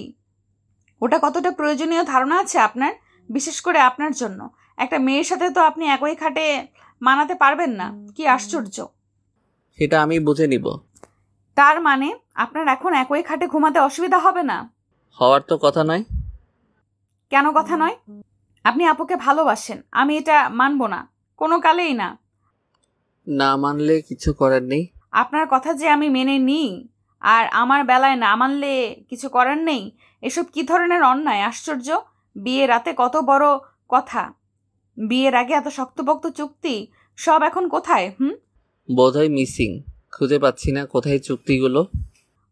ওটা কতটা প্রয়োজনীয় ধারণা আছে আপনার? বিশেষ করে আপনার জন্য। একটা মেয়ের সাথে তো আপনি একই খাটে মানাতে পারবেন না। কি আশ্চর্য। সেটা আমি বুঝে নিব। তার মানে আপনার এখন একই খাটে ঘুমাতে অসুবিধা হবে না? হওয়ার তো কথা নয়। কেন কথা নয়? আপনি আপুকে ভালোবাসেন, আমি এটা মানব না, কোনো কালেই না। না মানলে কিছু করার নেই। আপনার কথা যে আমি মেনে নিই, আর আমার বেলায় না মানলে কিছু করার নেই, এসব কি ধরনের অন্যায়? আশ্চর্য। বিয়ের রাতে কত বড় কথা, বিয়ের আগে এত শক্তপোক্ত চুক্তি, সব এখন কোথায়? বোধহয় মিসিং। খুঁজে পাচ্ছি না কোথায় চুক্তিগুলো।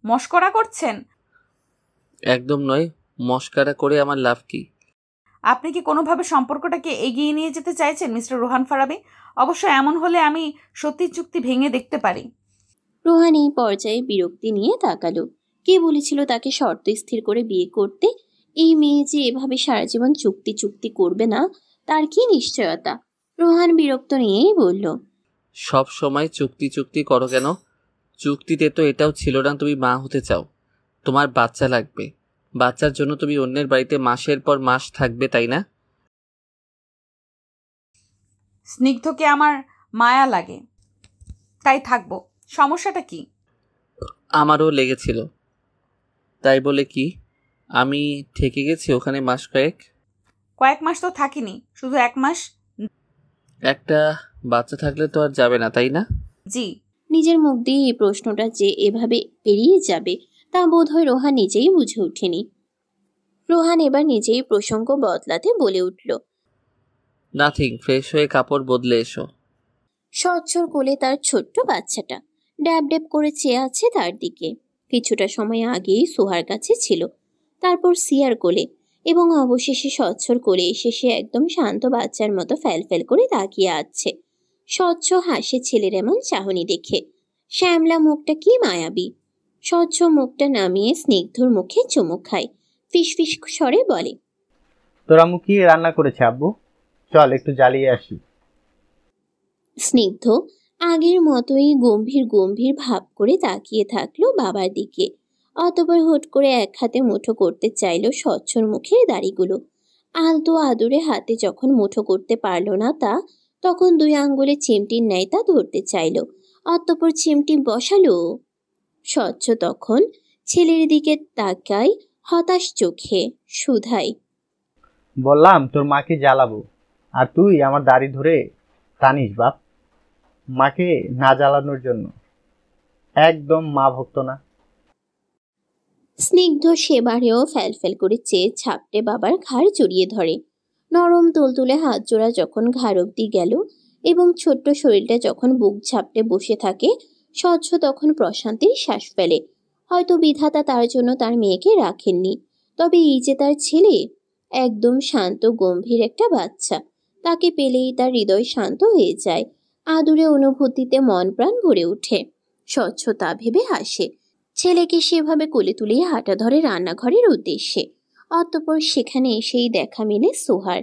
মশকরা করছেন? একদম নয়, মস্কারা করে আমার লাভ কি? আপনি কি কোনোভাবে সম্পর্কটাকে এগিয়ে নিয়ে যেতে চাইছেন মিস্টার রোহান ফারাবি? অবশ্য এমন হলে আমি সত্যি চুক্তি ভেঙে দেখতে পারি। রোহান এই পর্যায়ে বিরক্তি নিয়ে তাকালো। কে বলেছিল তাকে শর্ত স্থির করে বিয়ে করতে? এই মেয়ে যে এভাবে সারা জীবন চুক্তি চুক্তি করবে না তার কি নিশ্চয়তা? রোহান বিরক্ত নিয়েই বলল, সব সময় চুক্তি চুক্তি করো কেন? চুক্তিতে তো এটাও ছিল না তুমি মা হতে চাও, তোমার বাচ্চা লাগবে, বাচ্চার জন্য তুমি অন্যের বাড়িতে মাসের পর মাস থাকবে, তাই না? স্নিগ্ধকে আমার মায়া লাগে, তাই থাকবো। সমস্যাটা কি? আমারও লেগেছিল, তাই বলে কি আমি থেকে গেছি ওখানে মাস কয়েক? কয়েক মাস তো থাকিনি, শুধু 1 মাস। একটা বাচ্চা থাকলে তো আর যাবে না, তাই না? জি। নিজের মুখ দিয়ে এই প্রশ্নটা যে এভাবে পেরিয়ে যাবে তা বোধহয় রোহান নিজেই বুঝে ওঠেনি। রোহান এবার নিজেই প্রসঙ্গ বদলাতে বলে উঠল, নাথিং, ফ্রেশ হয়ে কাপড় বদলে এসো। সচ্ছর কোলে তার ছোট্ট বাচ্চাটা ড্যাব ড্যাব করে চেয়ে আছে তার দিকে। কিছুটা সময় আগেই সোহার কাছে ছিল, তারপর সিয়ার কোলে, এবং অবশেষে সচ্ছর কোলে এসে সে একদম শান্ত বাচ্চার মতো ফ্যালফ্যাল করে তাকিয়ে আছে। স্বচ্ছ হাসে ছেলের এমন চাহনি দেখে। শ্যামলা মুখটা কি মায়াবী। স্বচ্ছ মুখটা নামিয়ে স্নিগ্ধর মুখে চুমুক খায়, ফিসফিস স্বরে বলে, তোর আম্মু কি রান্না করেছে আব্বু? চল একটু জ্বালিয়ে আসি। স্নিগ্ধ আগের মতোই গম্ভীর গম্ভীর ভাব করে তাকিয়ে থাকলো বাবার দিকে। অতঃপর হুট করে এক হাতে মুঠো করতে চাইল স্বচ্ছর মুখের দাড়িগুলো। আলতো আদুরে হাতে যখন মুঠো করতে পারল না তা, তখন 2 আঙ্গুলে চিমটির ন্যায় তা ধরতে চাইল। অতঃপর চিমটি বসালো। স্বচ্ছ তখন ছেলের দিকে তাকায় হতাশ চোখে, শুধাই, বললাম তোর মাকে জ্বালাবো, আর তুই আমার দাড়ি ধরে টানিস বাপ। মাকে না জ্বালানোর জন্য। একদম মা ভক্ত না। স্নিগ্ধ সেবারেও ফ্যালফ্যাল করে চেয়ে ঝাপটে বাবার ঘাড় জড়িয়ে ধরে। নরম তুলতুলে হাত জোড়া যখন ঘাড় অব্দি গেল এবং ছোট্ট শরীরটা যখন বুক ঝাপটে বসে থাকে, স্বচ্ছ তখন প্রশান্তির শ্বাস ফেলে। হয়তো বিধাতা তার জন্য তার মেয়েকে রাখেননি, তবে এই যে তার ছেলে, একদম শান্ত গম্ভীর একটা বাচ্চা, তাকে পেলেই তার হৃদয় শান্ত হয়ে যায়, আদুরে অনুভূতিতে মন প্রাণ ভরে ওঠে। স্বচ্ছ তা ভেবে হাসে। ছেলেকে সেভাবে কোলে তুলিয়ে হাঁটা ধরে রান্নাঘরের উদ্দেশ্যে। অতঃপর সেখানে এসেই দেখা মিলে সোহার।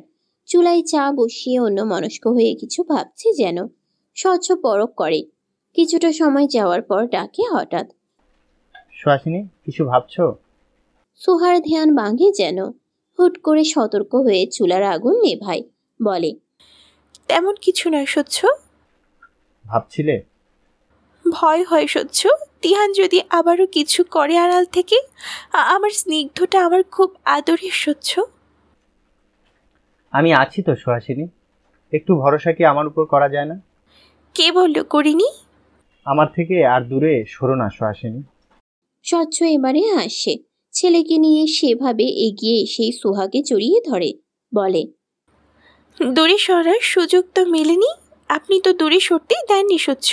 চুলায় চা বসিয়ে অন্য মনস্ক হয়ে কিছু ভাবছে যেন। স্বচ্ছ পরক করে। কিছুটা সময় যাওয়ার পর ডাকে হঠাৎ, সুহাসিনী, কিছু ভাবছো? সোহার ধ্যান ভাঙে যেন। হুট করে সতর্ক হয়ে চুলার আগুন নেভায়, বলে, তেমন কিছু নয় সচ্ছ। ভাবছিলে? ভয় হয় সচ্ছ, তিহান যদি আবারও কিছু করে আড়াল থেকে। আমার স্নিগ্ধটা আমার খুব আদরের সচ্ছ। আমি আছি তো সুহাসিনী, একটু ভরসা কি আমার উপর করা যায় না? কে বলল করিনি? আমার থেকে আর দূরে সরো না সুহাসিনী। স্বচ্ছ এবারে হাসে। ছেলেকে নিয়ে সেভাবে এগিয়ে এসেই সোহাকে জড়িয়ে ধরে, বলে, দূরে সরার সুযোগ তো মেলেনি, আপনি তো দূরে সরতেই দেননি সচ্ছ।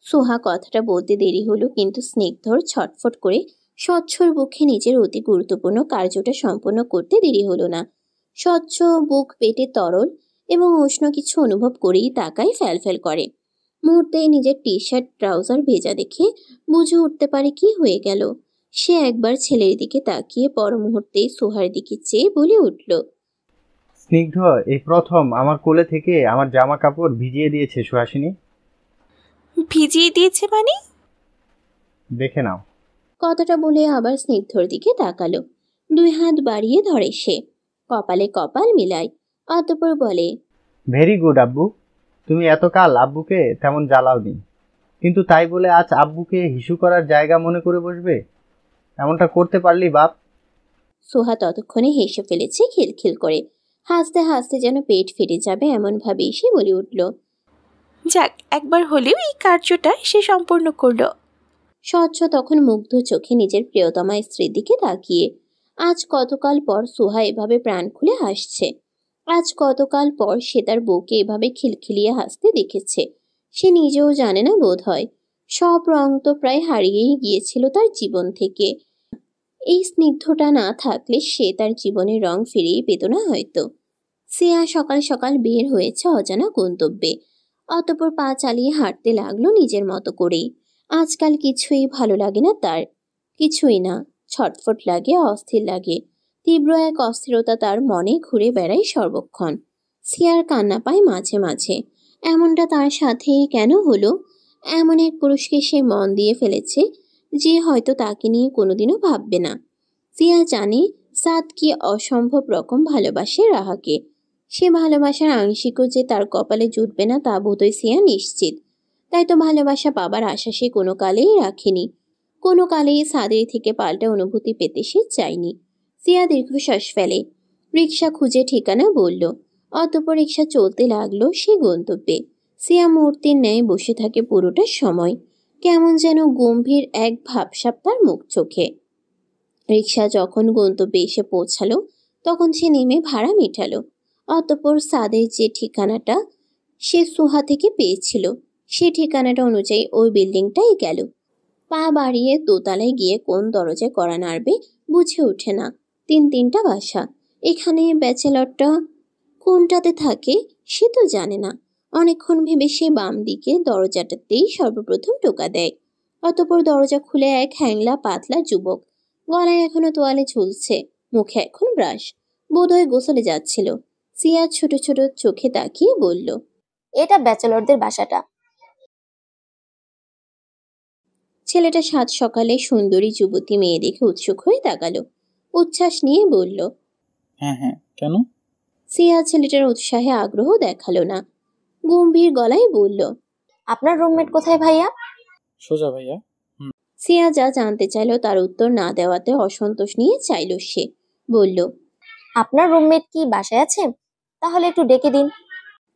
সোহা কথাটা বলতে দেরি হলো, কিন্তু স্নিগ্ধর ছটফট করে স্বচ্ছর বুকে নিজের অতি গুরুত্বপূর্ণ কার্যটা সম্পন্ন করতে দেরি হলো না। স্বচ্ছ বুক পেটে তরল এবং উষ্ণ কিছু অনুভব করেই তাকায় ফ্যালফ্যাল করে। মুহূর্তেই নিজের টি শার্ট ট্রাউজার ভেজা দেখে বুঝে উঠতে পারে কি হয়ে গেল। সে একবার ছেলের দিকে তাকিয়ে পর মুহূর্তেই সোহার দিকে চেয়ে বলে উঠল, স্নিগ্ধ এই প্রথম আমার কোলে থেকে আমার জামা কাপড় ভিজিয়ে দিয়েছে সুহাসিনী। ভিজিয়ে দিয়েছে মানে? দেখে নাও। কথাটা বলে আবার স্নিগ্ধর দিকে তাকালো। 2 হাত বাড়িয়ে ধরে সে, কপালে কপাল মিলায়। অতঃপর বলে, ভেরি গুড আব্বু, তুমি এতকাল আব্বুকে তেমন জ্বালাওনি, কিন্তু তাই বলে আজ আব্বুকে হিসু করার জায়গা মনে করে বসবে? এমনটা করতে পারলি বাপ? সোহা ততক্ষণে হেসে ফেলেছে খিলখিল করে। হাসতে হাসতে যেন পেট ফেটে যাবে এমন ভাবেই সে বলে উঠল, যাক, একবার হলেও এই কার্যটা সে সম্পূর্ণ করলো। স্বচ্ছ তখন মুগ্ধ চোখে নিজের প্রিয়তমা স্ত্রীর দিকে তাকিয়ে। আজ কতকাল পর সোহা এভাবে প্রাণ খুলে হাসছে। আজ কতকাল পর সে তার বউকে এভাবে খিলখিলিয়ে হাসতে দেখেছে। সে নিজেও জানে না বোধ হয়। সব রং তো প্রায় হারিয়েই গিয়েছিল তার জীবন থেকে। এই স্নিগ্ধটা না থাকলে সে তার জীবনের রং ফিরিয়ে পেত না হয়তো। সিয়া সকাল সকাল বের হয়েছে অজানা গন্তব্যে। অতঃপর পা চালিয়ে হাঁটতে লাগলো নিজের মতো করেই। আজকাল কিছুই ভালো লাগে না তার, কিছুই না। ছটফট লাগে, অস্থির লাগে। তীব্র এক অস্থিরতা তার মনে ঘুরে বেড়ায় সর্বক্ষণ। সিয়ার কান্না পায় মাঝে মাঝে। এমনটা তার সাথে কেন হলো? এমন এক পুরুষকে সে মন দিয়ে ফেলেছে যে হয়তো তাকে নিয়ে কোনোদিনও ভাববে না। সিয়া জানে সাদ কি অসম্ভব রকম ভালোবাসে রাহাকে। সে ভালোবাসার আংশিকও যে তার কপালে জুটবে না তা বোধহয় সিয়া নিশ্চিত। তাই তো ভালোবাসা পাবার আশা সে কোনো কালেই রাখেনি। কোনো কালেই সাদের থেকে পাল্টা অনুভূতি পেতে সে চায়নি। সিয়া দীর্ঘশ্বাস ফেলে। রিক্সা খুঁজে ঠিকানা বলল। অতঃপর রিক্সা চলতে লাগলো সে গন্তব্যে। সিয়া মূর্তির ন্যায় বসে থাকে পুরোটা সময়। কেমন যেন গম্ভীর এক ভাবসাব তার মুখ চোখে। রিক্সা যখন গন্তব্যে এসে পৌঁছালো তখন সে নেমে ভাড়া মেটালো। অতঃপর সাদের যে ঠিকানাটা সে সুহা থেকে পেয়েছিল সে ঠিকানাটা অনুযায়ী ওই বিল্ডিংটাই গেল। পা বাড়িয়ে দোতলায় গিয়ে কোন দরজায় কড়া নাড়বে বুঝে ওঠে না। তিনটা বাসা। এখানে ব্যাচেলরটা কোনটাতে থাকে সে তো জানে না। অনেকক্ষণ ভেবে সে বাম দিকে দরজাটাতেই সর্বপ্রথম টোকা দেয়। অতঃপর দরজা খুলে এক হ্যাংলা পাতলা যুবক। গলায় এখনো তোয়ালে ঝুলছে, মুখে এখন ব্রাশ। বোধহয় গোসলে যাচ্ছিল। সিয়া ছোট ছোট চোখে তাকিয়ে বলল, এটা ব্যাচেলরদের বাসাটা। ছেলেটা সাত সকালে সুন্দরী যুবতী মেয়ে দেখে উৎসুক হয়ে তাকালো। উচ্ছ্বাস নিয়ে বলল, হ্যাঁ হ্যাঁ, কেন? সিয়া ছেলেটার উৎসাহে আগ্রহ দেখালো না। গম্ভীর গলায় বলল, আপনার রুমমেট কোথায় ভাইয়া? সোজা ভাইয়া। সিয়া যা জানতে চাইল তার উত্তর না দেওয়াতে অসন্তোষ নিয়ে চাইল সে। বলল, আপনার রুমমেট কি বাসায় আছে? তাহলে একটু ডেকে দিন।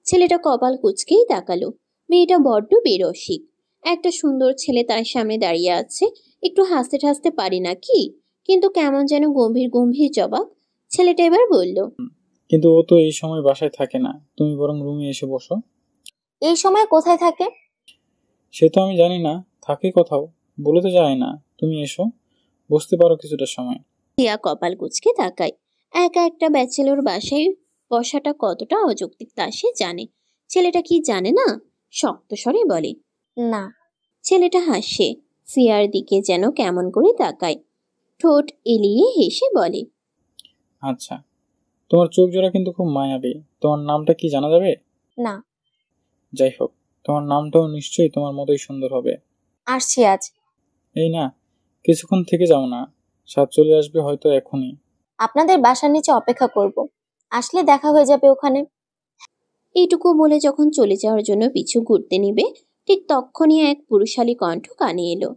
ছেলেটা কপাল কুঁচকেই তাকালো। মেয়েটা বড্ড বেরসিক। একটা সুন্দর ছেলে তার সামনে দাঁড়িয়ে আছে, একটু হাসতে ঠাসতে পারি না কি? কিন্তু কেমন যেন গম্ভীর গম্ভীর জবাব। ছেলেটা এবার বলল, কিন্তু ও তো এই সময় বাসায় থাকে না, তুমি বরং রুমে এসে বসো। এই সময় কোথায় থাকে? সে তো আমি জানি না, থাকে কোথাও, বলে তো যায় না। তুমি এসো, বসতে পারো কিছুটা সময়। সিয়া কপাল কুঁচকে তাকায়। একা একটা ব্যাচেলর বাসায় বসাটা কতটা অযৌক্তিক তা সে জানে। ছেলেটা কি জানে না? শক্ত স্বরে বলে, না। ছেলেটা হাসে। সিয়ার দিকে যেন কেমন করে তাকায়। ঠোঁট এলিয়ে হেসে বলে, আচ্ছা, তোমার চোখ জোড়া কিন্তু খুব মায়াবী। তোমার নামটা কি জানা যাবে? না। যাই হোক, তোমার নামটাও নিশ্চয়ই তোমার মতোই সুন্দর হবে। আসছি আজ। এই না, কিছুক্ষণ থেকে যাও না, সাত চলে আসবে হয়তো এখনই। আপনাদের বাসার নিচে অপেক্ষা করব, আসলে দেখা হয়ে যাবে ওখানে। এইটুকু বলে যখন চলে যাওয়ার জন্য পিছু ঘুরতে নিবে ঠিক তখনই এক পুরুষালী কণ্ঠ কানে এলো,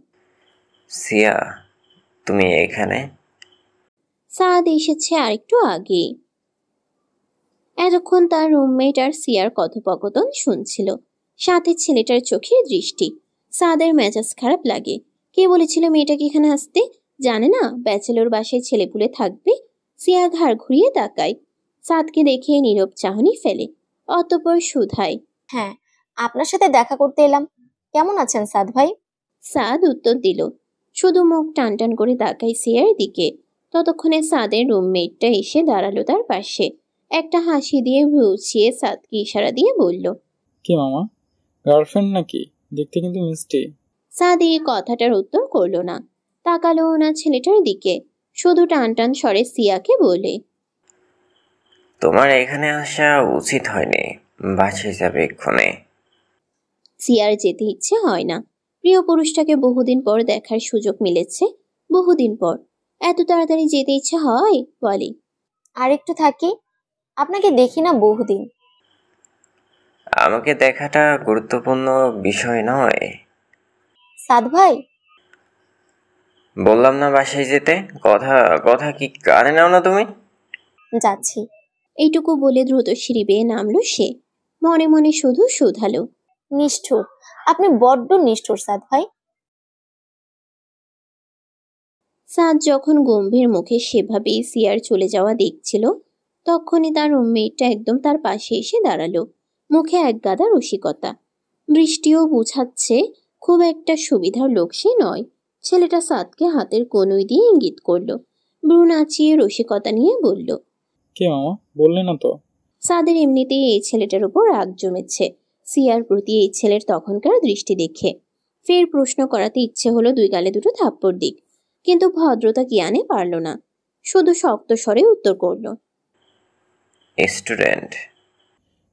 সিয়া, তুমি এখানে? সাদ এসেছে আরেকটু আগে। এতক্ষণ তার রুমমেট আর সিয়ার কথোপকথন শুনছিল। সাথে ছেলেটার চোখের দৃষ্টি। সাদের মেজাজ খারাপ লাগে। কে বলেছিল মেয়েটাকে এখানে আসতে? জানে না ব্যাচেলর বাসায় ছেলেপুলে থাকবে। সিয়া ঘাড় ঘুরিয়ে তাকায়। সাদকে দেখে নীরব চাহনি ফেলে। অতঃপর শুধায়, হ্যাঁ, আপনার সাথে দেখা করতে এলাম। কেমন আছেন সাদ ভাই? সাদ উত্তর দিল। শুধু মুখ টান টান করে তাকায় সিয়ার দিকে। ততক্ষণে সাদের রুমমেটটা এসে দাঁড়ালো তার পাশে। একটা হাসি দিয়ে ভুচিয়ে সাদকে ইশারা দিয়ে বলল, কি মামা, গার্লফ্রেন্ড নাকি? দেখতে কিন্তু মিষ্টি। সাদ এই কথাটার উত্তর করলো না। তাকালো না ছেলেটার দিকে। শুধু টান টান স্বরে সিয়াকে বলে, তোমার এখানে আসা উচিত হয়নি, বাসায় যাবে এক্ষুনি। সিয়ার যেতে ইচ্ছে হয় না। প্রিয় পুরুষটাকে বহুদিন পর দেখার সুযোগ মিলেছে। বহুদিন পর এত তাড়াতাড়ি যেতে ইচ্ছে হয় বলে, আর একটু থাকি, আপনাকে দেখি না বহুদিন। আমাকে দেখাটা গুরুত্বপূর্ণ বিষয় নয়। সাদ ভাই, বললাম না বাসায় যেতে। কথা কথা কি কানে নাও না তুমি? যাচ্ছি। এইটুকু বলে দ্রুত সিঁড়ি বেয়ে নামলো সে। মনে মনে শুধু শুধালো, নিষ্ঠুর, আপনি বড্ড নিষ্ঠুর সাদ ভাই। সাদ যখন গম্ভীর মুখে সেভাবেই সিয়ার চলে যাওয়া দেখছিল তখনই তার রুমমেটটা একদম তার পাশে এসে দাঁড়ালো। মুখে এক গাদা রসিকতা। দৃষ্টিও বুঝাচ্ছে খুব একটা সুবিধার লোক সে নয়। ছেলেটা সাদকে হাতের কনুই দিয়ে ইঙ্গিত করলো, ব্রু নাচিয়ে রসিকতা নিয়ে বলল, কে মামা, বললে না তো? সাদের এমনিতেই এই ছেলেটার উপর রাগ জমেছে সিয়ার প্রতি এই ছেলের তখনকার দৃষ্টি দেখে। ফের প্রশ্ন করাতে ইচ্ছে হলো দুই গালে দুটো থাপ্পড় দিক, কিন্তু ভদ্রতা জ্ঞানে পারল না, শুধু শক্ত স্বরে উত্তর করল, স্টুডেন্ট।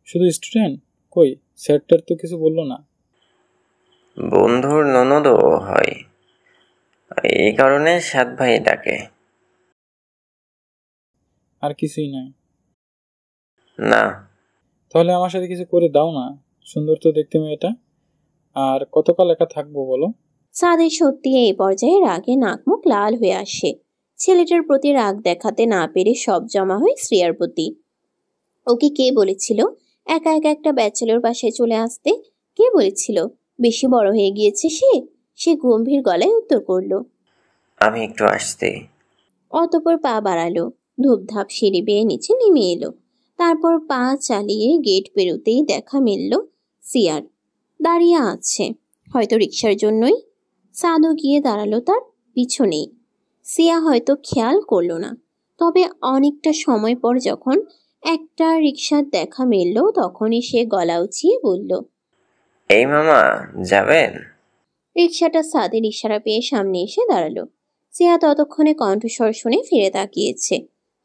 শুধু স্টুডেন্ট? কই, স্যারটার তো কিছু বললো না। বন্ধুর ননদও হয়, এই কারণে সাত ভাই ডাকে। আর কিছুই নাই? না। তাহলে আমার সাথে কিছু করে দাও না, সুন্দর তো দেখতে মেয়েটা। আর কতকাল একা থাকবো বলো? সাদের সত্যি এই পর্যায়ে রাগে নাক মুখ লাল হয়ে আসে। ছেলেটার প্রতি রাগ দেখাতে না পেরে সব জমা হয় শ্রেয়ার প্রতি। ওকে কে বলেছিল একা একা একটা ব্যাচেলর বাসায় চলে আসতে? কে বলেছিল? বেশি বড় হয়ে গিয়েছে সে গম্ভীর গলায় উত্তর করলো, আমি একটু আসতে। অতঃপর পা বাড়ালো, ধূপধাপ সিঁড়ি বেয়ে নিচে নেমে এলো। তারপর পা চালিয়ে গেট পেরোতেই দেখা মিলল সিয়ার দাঁড়িয়ে আছে, হয়তো রিক্সার জন্যই। সাদও গিয়ে দাঁড়ালো তার পিছনেই। সিয়া হয়তো খেয়াল করলো না, তবে অনেকটা সময় পর যখন একটা রিক্সার দেখা মিলল তখনই সে গলা উঁচিয়ে বলল, এই মামা যাবেন? রিক্সাটা সাদের ইশারা পেয়ে সামনে এসে দাঁড়ালো। সিয়া ততক্ষণে কণ্ঠস্বর শুনে ফিরে তাকিয়েছে,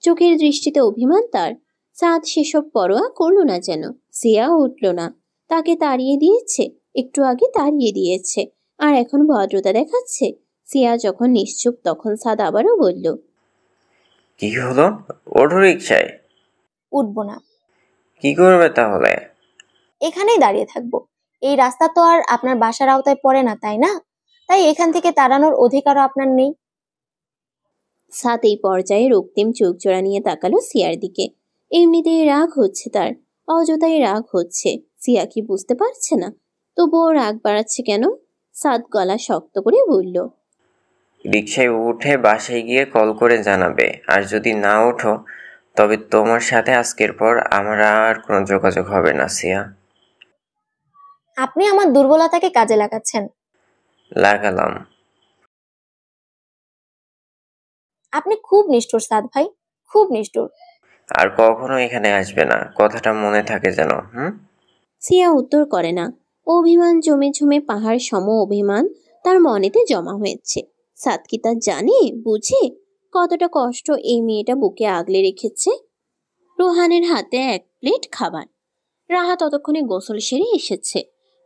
চোখের দৃষ্টিতে অভিমান তার। সাদ সেসব পরোয়া করলো না যেন। সিয়া উঠল না, তাকে তাড়িয়ে দিয়েছে, একটু আগে তাড়িয়ে দিয়েছে, আর এখন ভদ্রতা দেখাচ্ছে। সিয়া যখন নিশ্চুপ তখন সাদ আবারও বলল, কি হলো? ওঠো রিক্সায়। উঠবো না। কি করবে তাহলে? এখানেই দাঁড়িয়ে থাকবো। এই রাস্তা তো আর আপনার বাসার আওতায় পড়ে না, তাই না? তাই এখান থেকে তাড়ানোর অধিকারও আপনার নেই। সাদ এই পর্যায়ে রক্তিম চোখ জোড়া নিয়ে তাকালো সিয়ার দিকে। এমনিতেই রাগ হচ্ছে তার, অযথাই রাগ হচ্ছে। সিয়া কি বুঝতে পারছে না? তবুও রাগ বাড়াচ্ছে কেন? সাদ গলা শক্ত করে বলল, রিক্সায় উঠে বাসায় গিয়ে কল করে জানাবে, আর যদি না ওঠো তবে তোমার সাথে আজকের পর আমার আর কোনো যোগাযোগ হবে না। সিয়া, আপনি আমার দুর্বলতাকে কাজে লাগাচ্ছেন। লাগালাম। আপনি খুব নিষ্ঠুর সাদ ভাই, খুব নিষ্ঠুর। আর কখনো এখানে আসবে না, কথাটা মনে থাকে যেন। সিয়া উত্তর করে না। অভিমান জমে জমে পাহাড় সম অভিমান তার মনেতে জমা হয়েছে। সাদ কি তা জানে, বুঝে কতটা কষ্ট এই মেয়েটা বুকে আগলে রেখেছে? রোহানের হাতে এক প্লেট খাবার। রাহা ততক্ষণে গোসল সেরে এসেছে,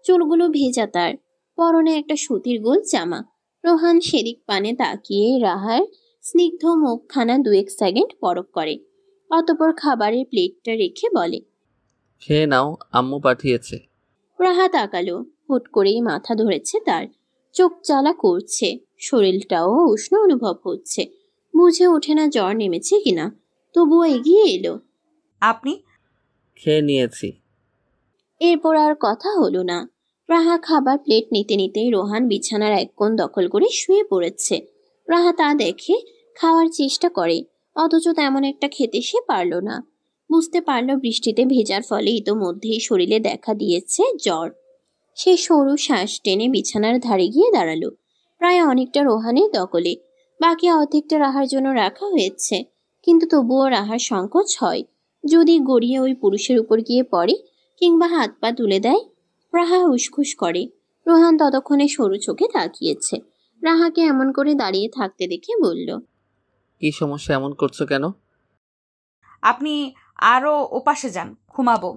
চুলগুলো ভেজা তার, পরনে একটা সুতির গোল জামা। রোহান সেদিক পানে তাকিয়ে রাহার স্নিগ্ধ মুখখানা 2-1 সেকেন্ড পরখ করে, অতঃপর খাবারের প্লেটটা রেখে বলে, খেয়ে নাও, আম্মু পাঠিয়েছে। রাহা তাকালো, হুট করেই মাথা ধরেছে তার, চোখ জ্বালা করছে, শরীরটাও উষ্ণ অনুভব হচ্ছে। বুঝে ওঠে না জ্বর নেমেছে কিনা, তবুও এগিয়ে এলো। আপনি? খেয়ে নিয়েছি। এরপর আর কথা হলো না। রাহা খাবার প্লেট নিতে নিতেই রোহান বিছানার এক কোণ দখল করে শুয়ে পড়েছে। রাহা তা দেখে খাওয়ার চেষ্টা করে, অথচ তেমন একটা খেতে সে পারল না। বুঝতে পারল বৃষ্টিতে ভেজার ফলে ইতোমধ্যেই শরীরে দেখা দিয়েছে জ্বর। সে সরু শ্বাস টেনে বিছানার ধারে গিয়ে দাঁড়ালো। প্রায় অনেকটা রোহানের দখলে, বাকি অর্ধেকটা রাহার জন্য রাখা হয়েছে, কিন্তু তবুও রাহার সংকোচ হয় যদি গড়িয়ে ওই পুরুষের উপর গিয়ে পড়ে কিংবা হাত পা তুলে দেয়। রাহা উসখুস করে। রোহান ততক্ষণে সরু চোখে তাকিয়েছে। রাহাকে এমন করে দাঁড়িয়ে থাকতে দেখে বলল, কি সমস্যা, এমন করছো কেন? আপনি আরও ওপাশে যান, ঘুমাবো।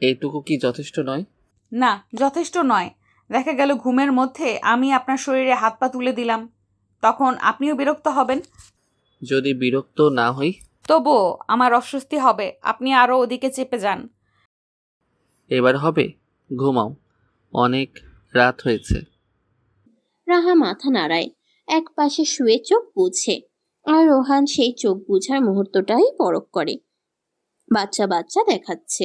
এইটুকু কি যথেষ্ট নয়? না, যথেষ্ট নয়। দেখা গেল ঘুমের মধ্যে আমি আপনার শরীরে হাত পা তুলে দিলাম, তখন আপনিও বিরক্ত হবেন। যদি বিরক্ত না হই? তবুও আমার অস্বস্তি হবে। আপনি আরও ওদিকে চেপে যান। এবার হবে? ঘুমাও, অনেক রাত হয়েছে। রাহা মাথা নাড়ায়, এক পাশে শুয়ে চোখ বুঝে, আর রোহান সেই চোখ বুঝার মুহূর্তটাই পরখ করে। বাচ্চা বাচ্চা দেখাচ্ছে,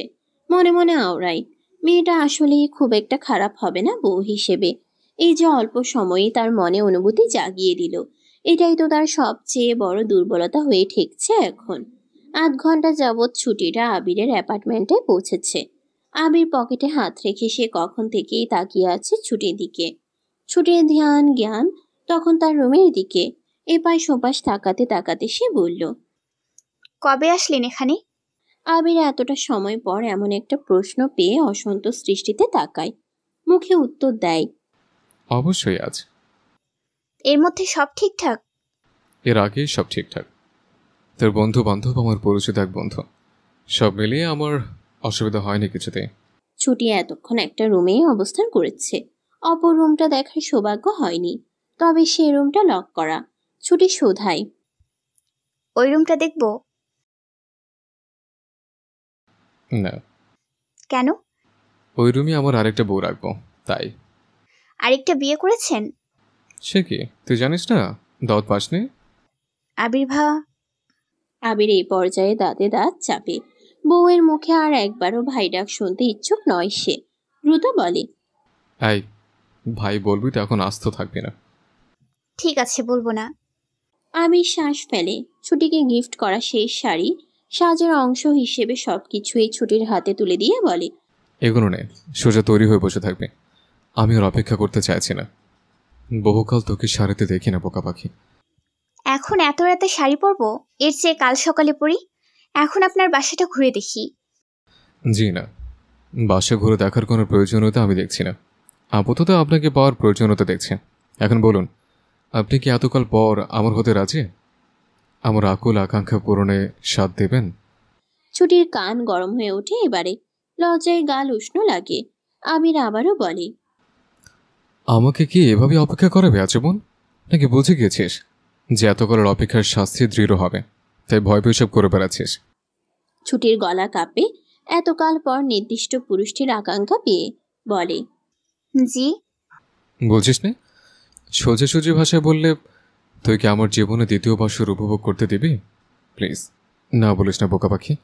মনে মনে আওড়ায়, মেয়েটা আসলেই খুব একটা খারাপ হবে না বউ হিসেবে। এই যে অল্প সময়ই তার মনে অনুভূতি জাগিয়ে দিল, এটাই তো তার সবচেয়ে বড় দুর্বলতা হয়ে ঠেকছে এখন। 8 ঘন্টা যাবৎ ছুটিটা আবিরের অ্যাপার্টমেন্টে পৌঁছেছে। আবির পকেটে হাত রেখে সে কখন থেকেই তাকিয়ে আছে ছুটির দিকে। ছুটির ধ্যান জ্ঞান তখন তার রুমের দিকে। এপাশ ওপাশ তাকাতে তাকাতে সে বলল, কবে আসলেন এখানে? আবির এতটা সময় পর এমন একটা প্রশ্ন পেয়ে অসন্তোষ দৃষ্টিতে তাকায়, মুখে উত্তর দেয়, অবশ্যই আজ। এর মধ্যে সব ঠিকঠাক? এর আগেই সব ঠিকঠাক। তোর বন্ধু বান্ধব আমার পরিচিত এক বন্ধু, সব মিলিয়ে আমার অসুবিধা হয়নি কিছুতে। ছুটি এতক্ষণ একটা রুমেই অবস্থান করেছে, অপর রুমটা দেখার সৌভাগ্য হয়নি। তবে সে রুমটা লক করা। ছুটি শোধায়, ওই রুমটা দেখবো? না। কেন? ওই রুমই আমার আরেকটা বউ রাখবো, তাই। আরেকটা বিয়ে করেছেন? সে কি, তুই জানিস না? দাওয়াত পাসনি? আবির এই পর্যায়ে দাঁতে দাঁত চাপে। বউয়ের মুখে আর একবারও ভাই ডাক শুনতে ইচ্ছুক নয় সে। দ্রুত বলে, এই ভাই বলবি তো এখন আস্ত থাকবি না। ঠিক আছে, বলবো না। আবির শ্বাস ফেলে। ছুটিকে গিফট করা সেই শাড়ি সাজের অংশ হিসেবে সবকিছুই ছুটির হাতে তুলে দিয়ে বলে, এগুলো নে, সোজা তৈরি হয়ে বসে থাকবে। আমি আর অপেক্ষা করতে চাইছি না। বহুকাল তোকে শাড়িতে দেখি না বোকা পাখি। এখন এত রাতে শাড়ি পরবো? এর চেয়ে কাল সকালে পরি। এখন আপনার বাসাটা ঘুরে দেখি। জি না, বাসা ঘুরে দেখার কোনো প্রয়োজনীয়তা আমি দেখছি না। আপাতত আপনাকে পাওয়ার প্রয়োজনীয়তা দেখছি। এখন বলুন, আপনি কি এতকাল পর আমার হতে রাজি? আমার আকুল আকাঙ্ক্ষা পূরণে সাথ দেবেন? ছুটির কান গরম হয়ে ওঠে এবারে। লজ্জায় গাল উষ্ণ লাগে। আবির আবারও বলে, আমাকে কি এভাবে অপেক্ষা করাবে আজীবন? নাকি বুঝে গিয়েছিস যে এতকালের অপেক্ষার শাস্তি দৃঢ় হবে, তাই ভয় পেশাব করে বেড়াচ্ছিস? ছুটির গলা কাঁপে এতকাল পর নির্দিষ্ট পুরুষটির আকাঙ্ক্ষা পেয়ে। বলে, জি। বলছিস না? সোজা সুজি ভাষায় বললে তুই কি আমার জীবনে দ্বিতীয় বর্ষর উপভোগ করতে দিবি? প্লিজ না বলিস না বোকা পাখি।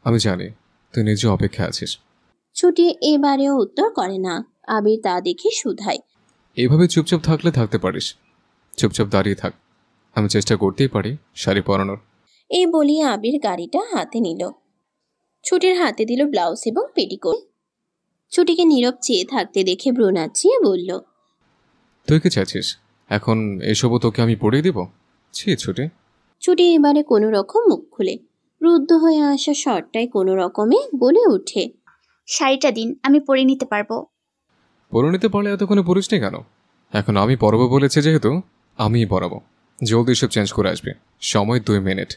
আমি জানি তুই নিজে অপেক্ষা আছিস। ছুটি এবারেও উত্তর করে না। আবির তা দেখে শুধায়, এভাবে চুপচাপ থাকলে থাকতে পারিস, চুপচাপ দাঁড়িয়ে থাক। আমি চেষ্টা করতেই পারি শাড়ি পরানোর। এই বলিয়ে আবির গাড়িটা হাতে নিল। ছুটির হাতে দিল ব্লাউজ এবং পেটিকোট। ছুটিকে নীরব চেয়ে থাকতে দেখে ভ্রু নাচিয়ে বলল, তুই কি চাইছিস এখন এসবও তোকে আমি পড়িয়ে দিব? ছি ছুটি। ছুটি এবারে কোনো রকম মুখ খুলে রুদ্ধ হয়ে আসা শর্টটায় কোনো রকমে বলে ওঠে, শাড়িটা দিন, আমি পরে নিতে পারবো। পরে নিতে পারলে এতক্ষণে পড়িস নি কেন? এখন আমি পরবো বলেছি যেহেতু আমিই পরাবো। জলদি সব চেঞ্জ করে আসবে, সময় 2 মিনিট।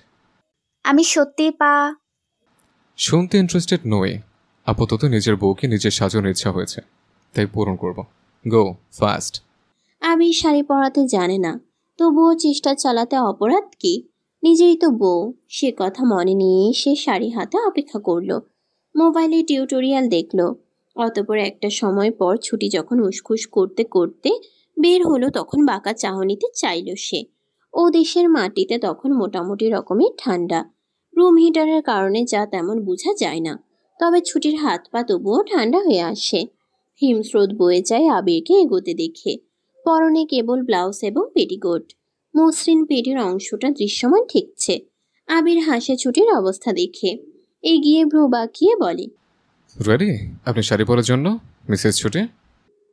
আমি সত্যি শুনতে ইন্টারেস্টেড নই। আপাতত নিজের বউকে নিজের সাজানোর ইচ্ছা হয়েছে, তাই পূরণ করব। গো ফাস্ট। আবির শাড়ি পরাতে জানে না, তবুও চেষ্টা চালাতে অপরাধ কি? নিজেরই তো বউ, সে কথা মনে নিয়ে সে শাড়ি হাতে অপেক্ষা করলো। মোবাইলে টিউটোরিয়াল দেখলো। অতঃপর একটা সময় পর ছুটি যখন উসখুস করতে করতে বের হলো, তখন বাঁকা চাহনিতে চাইল সে। ও দেশের মাটিতে তখন মোটামুটি রকমের ঠান্ডা। রুম হিটারের কারণে যা তেমন বোঝা যায় না, তবে ছুটির হাত পা তবুও ঠান্ডা হয়ে আসে। হিমস্রোত বয়ে যায় আবিরকে এগোতে দেখে। পরনে কেবল ব্লাউজ এবং পেটিকোট। মসৃণ পেটের অংশটা দৃশ্যমান ঠেকছে। আবির হাসে ছুটির অবস্থা দেখে। এগিয়ে ভ্রু বাঁকিয়ে বলে, রেডি আপনি শাড়ি পরার জন্য মিসেস ছুটি?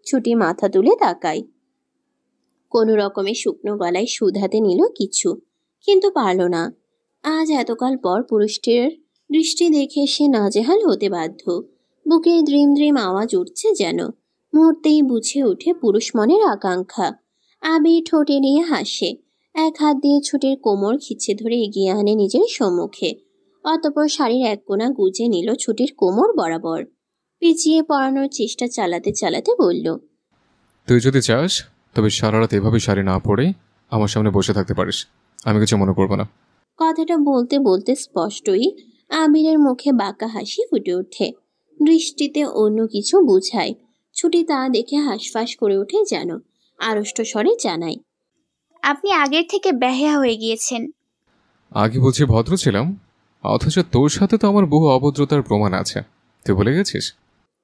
ছুটি মাথা তুলে তাকায়। কোনো রকমে শুকনো গলায় শুধাতে নিল কিছু, কিন্তু পারল না। আজ এতকাল পর পুরুষটির দৃষ্টি দেখে সে নাজেহাল হতে বাধ্য। বুকে দ্রিম দ্রিম আওয়াজ উঠছে যেন। মুহূর্তেই বুঝে ওঠে পুরুষ মনের আকাঙ্ক্ষা। আবির ঠোঁটে নিয়ে হাসে। এক হাত দিয়ে ছুটির কোমর খিচে ধরে এগিয়ে আনে নিজের সম্মুখে। অতঃপর শাড়ির এক কোণা গুজে নিল ছুটির কোমর বরাবর। পিছিয়ে পড়ানোর চেষ্টা চালাতে চালাতে বলল, তুই যদি চাস তবে সারা রাত এভাবে শাড়ি না পরে আমার সামনে বসে থাকতে পারিস, আমি কিছু মনে করবো না। কথাটা বলতে বলতে স্পষ্টই আবিরের মুখে বাঁকা হাসি ফুটে ওঠে। দৃষ্টিতে অন্য কিছু বুঝায়। ছুটি তা দেখে হাঁসফাঁস করে ওঠে যেন। আড়ষ্ট স্বরে জানায়, আপনি আগের থেকে বেহায়া হয়ে গিয়েছেন। আগে বলছি ভদ্র ছিলাম, অথচ তোর সাথে তো আমার বহু অভদ্রতার প্রমাণ আছে, তুই ভুলে গেছিস?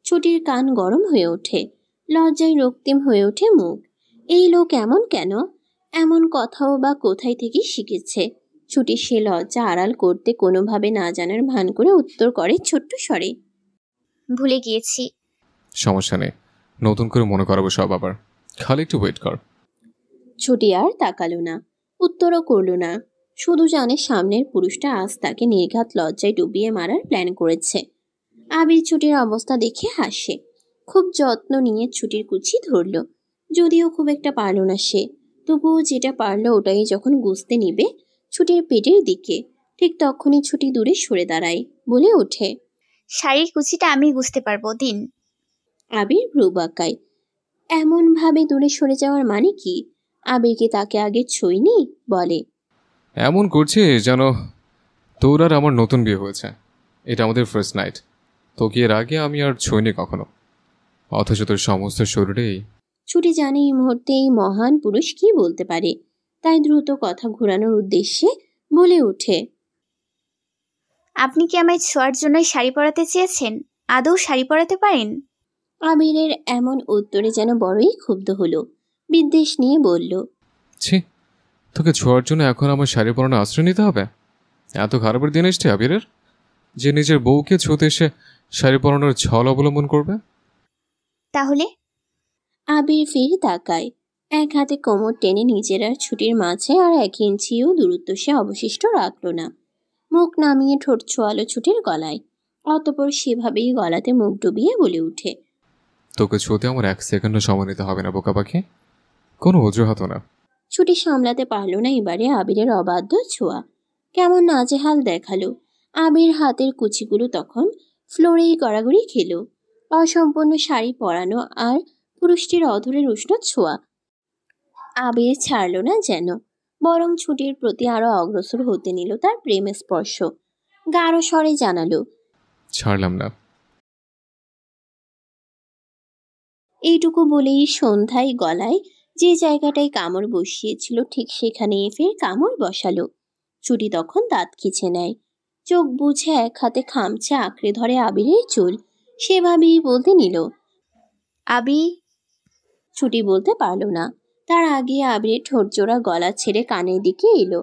ছুটির কান গরম হয়ে ওঠে। লজ্জায় রক্তিম হয়ে ওঠে মুখ। এই লোক এমন কেন? এমন কথাও বা কোথায় থেকে শিখেছে? ছুটি সে লজ্জা আড়াল করতে কোনোভাবে না জানার ভান করে উত্তর করে ছোট্ট স্বরে, ভুলে গিয়েছি। সমস্যা নেই, নতুন করে মনে করাবো সব আবার, খালি একটু ওয়েট কর। ছুটি আর তাকালো না। উত্তরও করল না, শুধু জানে সামনের পুরুষটা আজ তাকে নির্ঘাত লজ্জায় ডুবিয়ে মারার প্ল্যান করেছে। আবির ছুটির অবস্থা দেখে হাসে, খুব যত্ন নিয়ে ছুটির কুচি ধরল, যদিও খুব একটা পারল না সে, তবুও যেটা পারল ওটাই যখন গুছতে নিবে ছুটির পেটের দিকে, ঠিক তখনই ছুটি দূরে সরে দাঁড়ায়, বলে ওঠে, শাড়ির কুচিটা আমি বুঝতে পারবো, দিন। আবির ভ্রু বাঁকায়। এমন ভাবে দূরে সরে যাওয়ার মানে কি? আবির কি তাকে আগে ছুঁয়নি? বলে, এমন করছিস যেন তোর আর আমার নতুন বিয়ে হয়েছে। এটা আমাদের ফার্স্ট নাইট, তোকে এর আগে আমি আর ছুঁইনি কখনো, অথচ তোর সমস্ত শরীরেই। ছুটি জানে এই মুহূর্তে এই মহান পুরুষ কি বলতে পারে, তাই দ্রুত কথা ঘোরানোর উদ্দেশ্যে বলে ওঠে, আপনি কি আমায় ছোঁয়ার জন্যই শাড়ি পরাতে চেয়েছেন? আদৌ শাড়ি পরাতে পারেন? আবিরের এমন উত্তরে যেন বড়ই ক্ষুব্ধ হলো, বিদ্বেষ নিয়ে বলল, ছি, তোকে ছোঁয়ার জন্য এখন আমার শাড়ি পরানো আশ্রয় নিতে হবে? এত খারাপের দিন এসছে আবিরের, যে নিজের বউকে ছুঁতে এসে শাড়ি পরানোর ছল অবলম্বন করবে? তাহলে? আবির ফির তাকায়, এক হাতে কোমর টেনে নিজের আর ছুটির মাঝে আর 1 ইঞ্চিও দূরত্ব সে অবশিষ্ট রাখল না। মুখ নামিয়ে ঠোঁট ছোঁয়ালো ছুটির গলায়, অতপর সেভাবেই গলাতে মুখ ডুবিয়ে বলে উঠে, তোকে ছুঁতে আমার 1 সেকেন্ডও সময় নিতে হবে না বোকা পাখি, কোনো অজুহাতও না। ছুটি সামলাতে পারল না এবারে আবিরের অবাধ্য ছোঁয়া, কেমন নাজেহাল দেখালো। আবির হাতের কুচিগুলো তখন ফ্লোরেই গড়াগড়ি খেলো, অসম্পূর্ণ শাড়ি পরানো আর পুরুষটির অধরের উষ্ণ ছোঁয়া। আবির ছাড়ল না যেন, বরং ছুটির প্রতি আরো অগ্রসর হতে নিল তার প্রেমের স্পর্শ। গাঢ় স্বরে জানালো, ছাড়লাম না। এইটুকু বলেই সন্ধ্যায় গলায় যে জায়গাটায় কামড় বসিয়েছিল ঠিক সেখানেই ফের কামড় বসালো। ছুটি তখন দাঁত খিচে নেয়, চোখ বুঝে এক হাতে খামচে আঁকড়ে ধরে আবিরের চুল, সেভাবেই বলতে নিল, আবি। ছুটি বলতে পারল না, তার আগে আবিরের ঠোঁট জোড়া গলা ছেড়ে কানের দিকে এলো,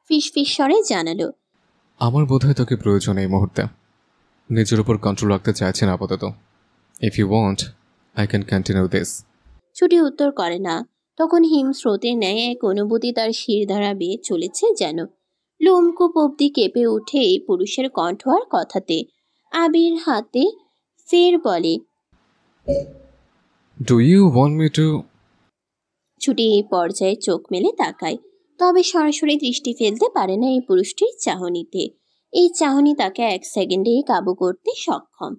ফিসফিস স্বরে জানালো, আমার বোধহয় তোকে প্রয়োজন এই মুহূর্তে, নিজের উপর কন্ট্রোল রাখতে চাইছেন আপাতত। If you want I can continue this. ছুটি উত্তর করে না, তখন হিমস্রোতের ন্যায় এক অনুভূতি তার শিরধারা বেয়ে চলেছে যেন, লোমকূপ অব্দি কেঁপে উঠে এই পুরুষের কণ্ঠ আর কথাতে। আবির হাতে ফের বলে, do you want me to? ছুটি এই পর্যায়ে চোখ মেলে তাকায়, তবে সরাসরি দৃষ্টি ফেলতে পারে না এই পুরুষটির চাহনিতে। এই চাহনি তাকে 1 সেকেন্ডে কাবু করতে সক্ষম।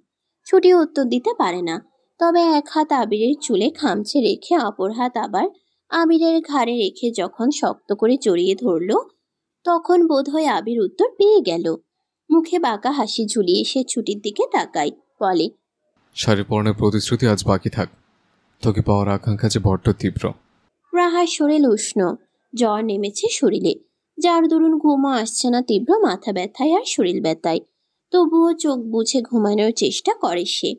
ছুটি উত্তর দিতে পারে না, তবে এক হাত আবিরের চুলে খামচে রেখে অপর হাত আবার আবিরের ঘাড়ে রেখে যখন শক্ত করে জড়িয়ে ধরল, তখন বোধহয় আবির উত্তর পেয়ে গেল। মুখে বাঁকা হাসি ঝুলিয়ে সে ছুটির দিকে তাকায়, বলে, শাড়ি পরনের প্রতিশ্রুতি আজ বাকি থাক, তোকে পাওয়ার আকাঙ্ক্ষা যে বড্ড তীব্র। রাহার শরীর উষ্ণ, জ্বর নেমেছে শরীরে, যার দরুন ঘুমও আসছে না তীব্র মাথা ব্যথায় আর শরীর ব্যথায়। তবুও চোখ বুঝে ঘুমানোর চেষ্টা করে সে,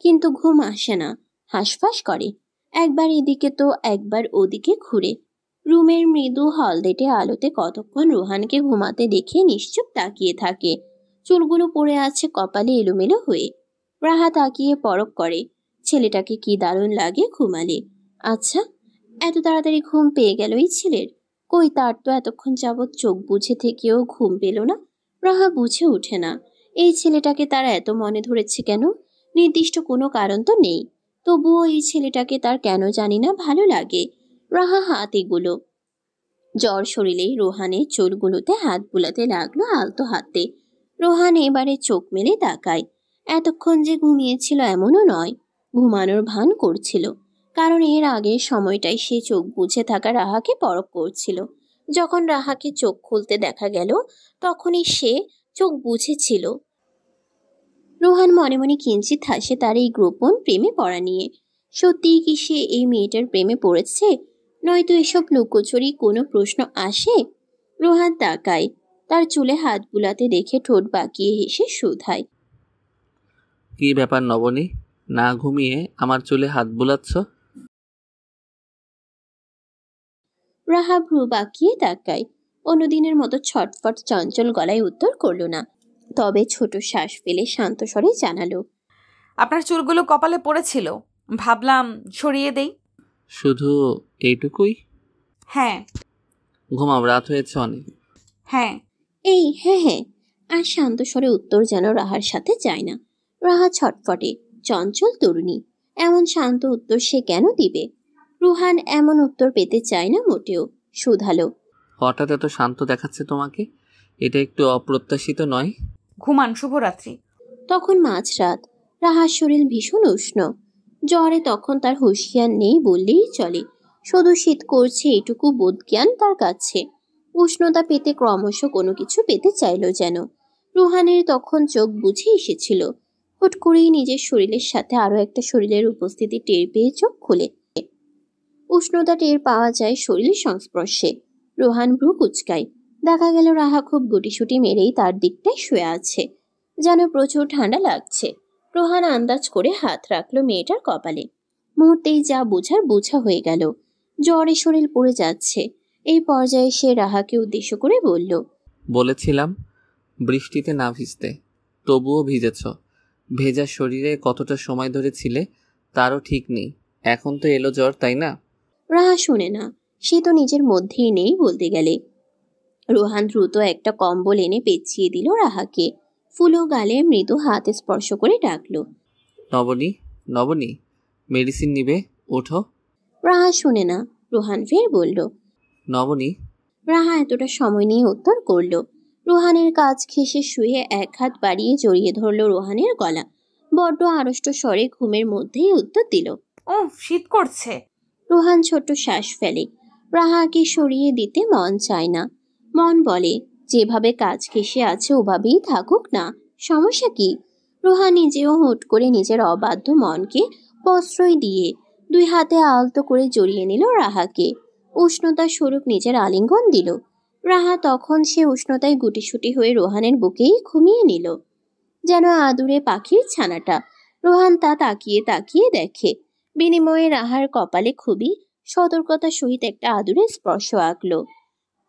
কিন্তু ঘুম আসে না, হাঁসফাঁস করে, একবার এদিকে তো একবার ওদিকে ঘুরে। রুমের মৃদু হলদেটে আলোতে কতক্ষণ রোহানকে ঘুমাতে দেখে নিশ্চুপ তাকিয়ে থাকে, চুলগুলো পড়ে আছে কপালে এলোমেলো হয়ে। রাহা তাকিয়ে পরখ করে, ছেলেটাকে কি দারুণ লাগে ঘুমালে। আচ্ছা, এত তাড়াতাড়ি ঘুম পেয়ে গেল এই ছেলের? কই, তার তো এতক্ষণ যাবৎ চোখ বুঝে থেকেও ঘুম পেল না। রাহা বুঝে ওঠে না এই ছেলেটাকে তারা এত মনে ধরেছে কেন। নির্দিষ্ট কোনো কারণ তো নেই, তবুও এই ছেলেটাকে তার কেন জানি না ভালো লাগে। রাহা হাত এগুলো, জ্বর শরীরেই রোহানের চুলগুলোতে হাত বুলাতে লাগলো আলতো হাতে। রোহান এবারে চোখ মেলে তাকায়, এতক্ষণ যে ঘুমিয়েছিল এমনও নয়, ঘুমানোর ভান করছিল, কারণ এর আগের সময়টাই সে চোখ বুঝে থাকা রাহাকে পরখ করছিল। যখন রাহাকে চোখ খুলতে দেখা গেল তখনই সে চোখ বুঝেছিল। রোহান মনে মনে কিঞ্চিত হাসে তার এই গোপন প্রেমে পড়া নিয়ে। সত্যিই কি সে এই মেয়েটার প্রেমে পড়েছে, নয়তো এসব লুকোচুরি কোনো প্রশ্ন আসে? রোহান তাকায়, তার চুলে হাত বুলাতে দেখে ঠোঁট বাঁকিয়ে হেসে শুধায়, কি ব্যাপার নবনী, না ঘুমিয়ে আমার চুলে হাত বুলাচ্ছ? রাহা ভ্রু বাঁকিয়ে তাকায়, অন্যদিনের মতো ছটফট চঞ্চল গলায় উত্তর করল না, তবে ছোট শ্বাস ফেলে শান্ত স্বরে জানালো, আপনার চুলগুলো কপালে পড়েছিল, ভাবলাম সরিয়ে দেই। শুধু এইটুকুই? হ্যাঁ। ঘুমাও, রাত হয়েছে অনেক। হ্যাঁ। এই হ্যাঁ হ্যাঁ আর শান্ত স্বরে উত্তর যেন রাহার সাথে যায় না। রাহা ছটফটে, চঞ্চল তরুণী, এমন শান্ত উত্তর সে কেন দিবে? রুহান এমন উত্তর পেতে চায় না মোটেও। শুধালো, হঠাৎ এত শান্ত দেখাচ্ছে তোমাকে, এটা একটু অপ্রত্যাশিত নয়? ঘুমান, শুভরাত্রি। তখন মাঝরাত, রাহার শরীর ভীষণ উষ্ণ। জ্বরে তখন তার হুঁশিয়ার নেই বললেই চলে। শুধু শীত করছে এইটুকু বোধজ্ঞান তার কাছে। উষ্ণতা পেতে ক্রমশ কোনো কিছু পেতে চাইল যেন। রুহানের তখন চোখ বুঝে এসেছিল। হুট করেই নিজের শরীরের সাথে আরো একটা শরীরের উপস্থিতি টের পেয়ে চোখ খুলে। উষ্ণতা টের পাওয়া যায় শরীরের সংস্পর্শে। রোহান ভ্রু কুচকায়। দেখা গেল রাহা খুব গুটিসুটি মেরেই তার দিকটায় শুয়ে আছে, যেন প্রচুর ঠান্ডা লাগছে। রোহান আন্দাজ করে হাত রাখলো মেয়েটার কপালে। মুহূর্তেই যা বোঝার বোঝা হয়ে গেল। জ্বরে শরীর পড়ে যাচ্ছে। এই পর্যায়ে সে রাহাকে উদ্দেশ্য করে বলল, বলেছিলাম বৃষ্টিতে না ভিজতে, তবুও ভিজেছ। ভেজা শরীরে কতটা সময় ধরে ছিলে তারও ঠিক নেই। এখন তো এলো জ্বর, তাই না? রাহা শুনে না, সে তো নিজের মধ্যেই নেই বলতে গেলে। রোহান দ্রুত একটা কম্বল এনে পেঁচিয়ে দিল রাহাকে। ফুলো গালে মৃদু হাতে স্পর্শ করে ডাকলো, নবনী, নবনী, মেডিসিন নিবে, ওঠো। রাহা শুনে না। রোহান ফের বলল, নবনী। রাহা এতটা সময় নিয়ে উত্তর করলো। রোহানের কাজ ঘেঁষে শুয়ে এক হাত বাড়িয়ে জড়িয়ে ধরলো রোহানের গলা। বড্ড আড়ষ্ট স্বরে ঘুমের মধ্যেই উত্তর দিল, ও শীত করছে। রোহান ছোট্ট শ্বাস ফেলে। রাহাকে সরিয়ে দিতে মন চায় না। মন বলে, যেভাবে কাজ ঘেঁষে আছে ওভাবেই থাকুক না, সমস্যা কি? রোহা নিজেও হুট করে নিজের অবাধ্য মনকে প্রশ্রয় দিয়ে দুই হাতে আলতো করে জড়িয়ে নিল রাহাকে। উষ্ণতা স্বরূপ নিজের আলিঙ্গন দিল। রাহা তখন সে উষ্ণতায় গুটিসুটি হয়ে রোহানের বুকেই ঘুমিয়ে নিল, যেন আদুরে পাখির ছানাটা। রোহান তা তাকিয়ে তাকিয়ে দেখে। বিনিময়ে রাহার কপালে খুবই সতর্কতার সহিত একটা আদুরে স্পর্শ আঁকলো।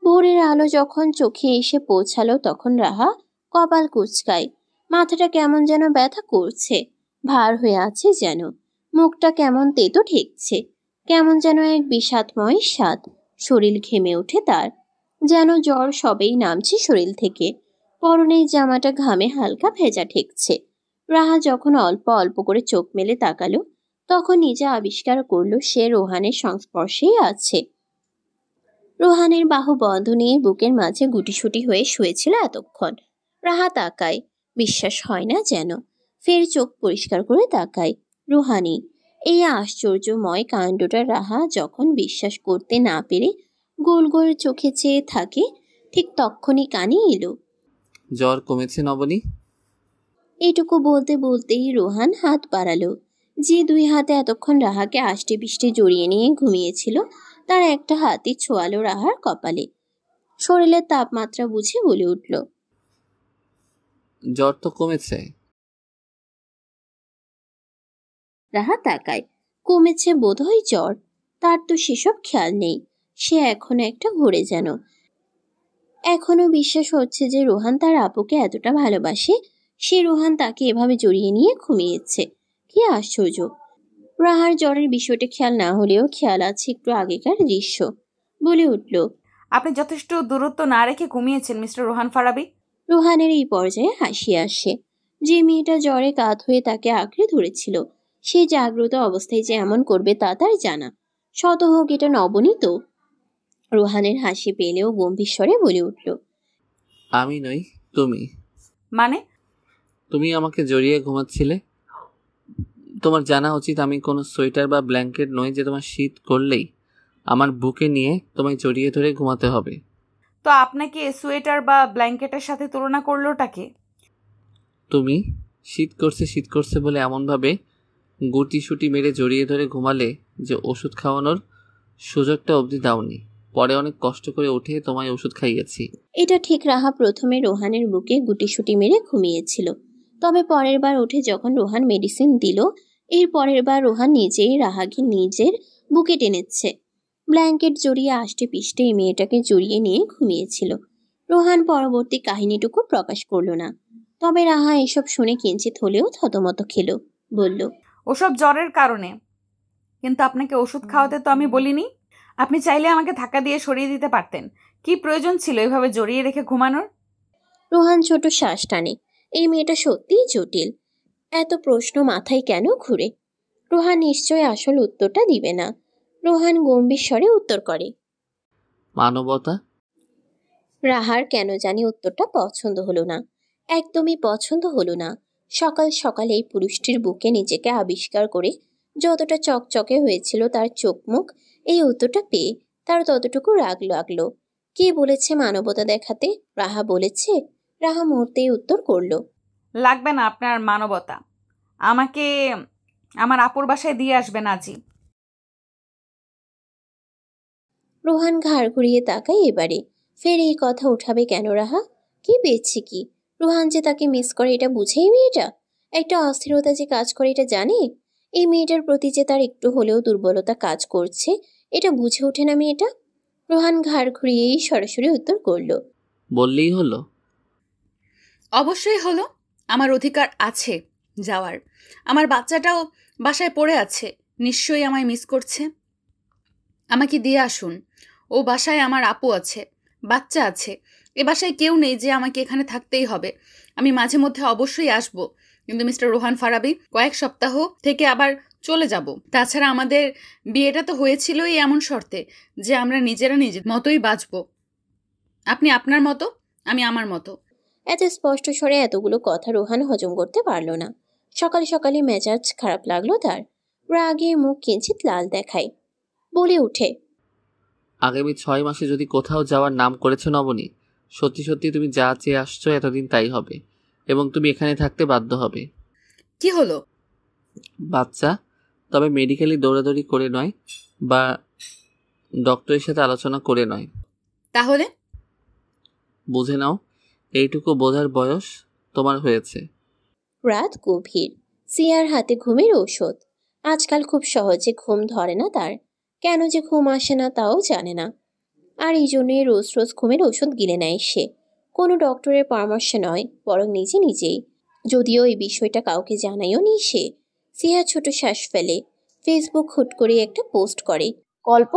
ভোরের আলো যখন চোখে এসে পৌঁছালো তখন রাহা কপাল কুঁচকায়। মাথাটা কেমন যেন ব্যথা করছে, ভার হয়ে আছে যেন। মুখটা কেমন তেতো ঠেকছে, কেমন যেন এক বিষাদময় স্বাদ। শরীর ঘেমে ওঠে তার, যেন জ্বর সবেই নামছে শরীর থেকে। পরনের জামাটা ঘামে হালকা ভেজা ঠেকছে। রাহা যখন অল্প অল্প করে চোখ মেলে তাকালো তখন নিজে আবিষ্কার করলো সে রোহানের সংস্পর্শেই আছে। রোহানের বাহু বন্ধ নিয়ে বুকের মাঝে গুটিসুটি হয়ে শুয়েছিল এতক্ষণ। রাহা তাকায়, বিশ্বাস হয় না যেন। ফের চোখ পরিষ্কার করে তাকায়। রুহানি। এই আশ্চর্যময় কাণ্ডটা রাহা যখন বিশ্বাস করতে না পেরে গোল গোল চোখে চেয়ে থাকে, ঠিক তক্ষণি কানে এলো, জ্বর কমেছে নবনী? এটুকু বলতে বলতেই রোহান হাত বাড়ালো। যে দুই হাতে এতক্ষণ রাহাকে আষ্টে পিষ্টে জড়িয়ে নিয়ে ঘুমিয়েছিল তার একটা হাতই ছোঁয়ালো রাহার কপালে। শরীরের তাপমাত্রা বুঝে বলে উঠল, জ্বর তো কমেছে। রাহা তাকায়। কমেছে বোধহয় জ্বর। তার তো সেসব খেয়াল নেই। সে এখনো একটা ঘুরে যেন। এখনো বিশ্বাস হচ্ছে যে রোহান তার আপুকে এতটা ভালোবাসে। সে রোহান তাকে এভাবে জড়িয়ে নিয়ে ঘুমিয়েছে। কি আশ্চর্য! রাহার জ্বরের বিষয়টা খেয়াল না হলেও খেয়াল আছে একটু আগেকার দৃশ্য। বলে উঠল, আপনি যথেষ্ট দূরত্ব না রেখে ঘুমিয়েছেন মিস্টার রোহান ফারাবি। রোহানের এই পর্যায়ে হাসি আসে। যে মেয়েটা জ্বরে কাত হয়ে তাকে আঁকড়ে ধরেছিল সে জাগ্রত অবস্থায় যে এমন করবে তা তার জানা। শত হোক এটা নবনী তো। রোহানের হাসি পেলেও গম্ভীর স্বরে বলে উঠল, আমি নই, তুমি। মানে? তুমি আমাকে জড়িয়ে ঘুমাচ্ছিলে। তোমার জানা উচিত আমি কোনো সোয়েটার বা ব্ল্যাঙ্কেট নই যে তোমার শীত করলেই আমার বুকে নিয়ে তোমায় জড়িয়ে ধরে ঘুমাতে হবে। তো আপনাকে সোয়েটার বা ব্ল্যাঙ্কেটের সাথে তুলনা করলোটাকে? তুমি শীত করছে বলে এমনভাবে গুটিসুটি মেরে জড়িয়ে ধরে ঘুমালে যে ওষুধ খাওয়ানোর সুযোগটা অবধি দাওনি। পরে অনেক কষ্ট করে উঠে তোমায় ওষুধ খাইয়েছি। এটা ঠিক। রাহা প্রথমে রোহানের বুকে গুটিসুটি মেরে ঘুমিয়েছিল, তবে পরের বার উঠে যখন রোহান মেডিসিন দিল এর পরের বার রোহান নিজেই রাহাকে নিজের বুকে টেনেছে। ব্ল্যাঙ্কেট জড়িয়ে আষ্টে পিষ্টে এই মেয়েটাকে জড়িয়ে নিয়ে ঘুমিয়েছিল। রোহান পরবর্তী কাহিনীটুকু প্রকাশ করল না, তবে রাহা এসব শুনে কিঞ্চিত হলেও থতমত খেল। বলল, ওসব জ্বরের কারণে, কিন্তু আপনাকে ওষুধ খাওয়াতে তো আমি বলিনি। আপনি চাইলে আমাকে ধাক্কা দিয়ে সরিয়ে দিতে পারতেন। কি প্রয়োজন ছিল এভাবে জড়িয়ে রেখে ঘুমানোর? রোহান ছোট শ্বাস টানে। এই মেয়েটা সত্যিই জটিল। এত প্রশ্ন মাথায় কেন ঘুরে? রোহান নিশ্চয় আসল উত্তরটা দিবে না। রোহান গম্ভীর স্বরে উত্তর করে। মানবতা। রাহার কেন জানি উত্তরটা পছন্দ হলো না, একদমই পছন্দ হলো না। সকাল সকাল এই পুরুষটির বুকে নিজেকে আবিষ্কার করে যতটা চকচকে হয়েছিল তার চোখ মুখ, এই উত্তরটা পেয়ে তার ততটুকু রাগ লাগলো। কে বলেছে মানবতা দেখাতে? রাহা বলেছে। রাহা মুহূর্তেই উত্তর করলো, লাগবে না আপনার মানবতা। আমাকে আমার আপুর বাসায় দিয়ে আসবেন আজই। রোহান ঘাড় ঘুরিয়ে তাকায় এবারে। ফের এই কথা উঠাবে কেন রাহা? কি পেয়েছে কি? রোহান যে তাকে মিস করে এটা বুঝেই মেয়েটা? একটা অস্থিরতা যে কাজ করে এটা জানে? এই মেয়েটার প্রতি যে তার একটু হলেও দুর্বলতা কাজ করছে এটা বুঝে ওঠে না মেয়েটা? রোহান ঘাড় ঘুরিয়েই সরাসরি উত্তর করলো, বললেই হলো। অবশ্যই হলো। আমার অধিকার আছে যাওয়ার। আমার বাচ্চাটাও বাসায় পড়ে আছে, নিশ্চয়ই আমায় মিস করছে। আমাকে দিয়ে আসুন। ও বাসায় আমার আপু আছে, বাচ্চা আছে। এ বাসায় কেউ নেই যে আমাকে এখানে থাকতেই হবে। আমি মাঝে মধ্যে অবশ্যই আসব, কিন্তু মিস্টার রোহান ফারাবি কয়েক সপ্তাহ থেকে আবার চলে যাব। তাছাড়া আমাদের বিয়েটা তো হয়েছিলই এমন শর্তে যে আমরা নিজেরা নিজের মতোই বাঁচব। আপনি আপনার মতো, আমি আমার মতো। এত স্পষ্ট স্বরে এতগুলো কথা রোহান হজম করতে পারল না। সকাল সকালে মেজাজ খারাপ লাগলো তার। রাগে মুখ কিঞ্চিত লাল দেখায়। বলে উঠে, আগামী 6 মাসে যদি কোথাও যাওয়ার নাম করেছো নবনী, সত্যি সত্যি তুমি যা চেয়ে আসছো এতদিন তাই হবে, এবং তুমি এখানে থাকতে বাধ্য হবে। কি হলো? বাচ্চা, তবে মেডিকেলি দৌড়াদৌড়ি করে নয়, বা ডক্টরের সাথে আলোচনা করে নয়। তাহলে বুঝে নাও, এইটুকু বোঝার বয়স তোমার হয়েছে। রাত গভীর। সিয়ার হাতে ঘুমের ঔষধ। আজকাল খুব সহজে ঘুম ধরে না তার। কেন যে ঘুম আসে না তাও জানে না। আর এই জন্যই রোজ রোজ ঘুমের ওষুধ গিলে নেয় সে। কোনো ডক্টরের পরামর্শে নয়, বরং নিজে নিজেই। যদিও এই বিষয়টা কাউকে জানাইও নি সে। সিয়া ছোট শ্বাস ফেলে। ফেসবুক হুট করে একটা পোস্ট করে, গল্প,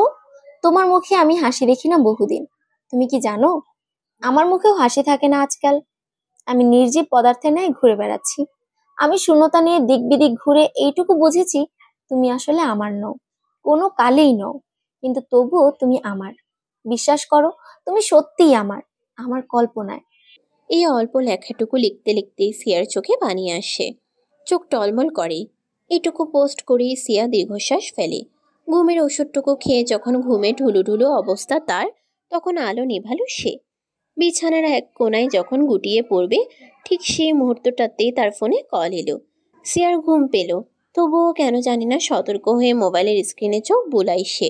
তোমার মুখে আমি হাসি দেখি না বহুদিন। তুমি কি জানো, আমার মুখেও হাসি থাকে না আজকাল। আমি নির্জীব পদার্থের ন্যায় ঘুরে বেড়াচ্ছি। আমি শূন্যতা নিয়ে দিক বিদিক ঘুরে এইটুকু বুঝেছি, তুমি আসলে আমার নও, কোনো কালেই নও, কিন্তু তবুও তুমি আমার। বিশ্বাস করো, তুমি সত্যিই আমার, আমার কল্পনায়। এই অল্প লেখাটুকু লিখতে লিখতেই সিয়ার চোখে পানি আসে। চোখ টলমল করে। এটুকু পোস্ট করেই সিয়া দীর্ঘশ্বাস ফেলে। ঘুমের ওষুধটুকু খেয়ে যখন ঘুমে ঢুলুঢুলু অবস্থা তার, তখন আলো নিভালো সে। বিছানার এক কোনায় যখন গুটিয়ে পড়বে, ঠিক সেই মুহূর্তটাতেই তার ফোনে কল এলো। সিয়ার ঘুম পেল, তবুও কেন জানি না সতর্ক হয়ে মোবাইলের স্ক্রিনে চোখ বুলাই সে।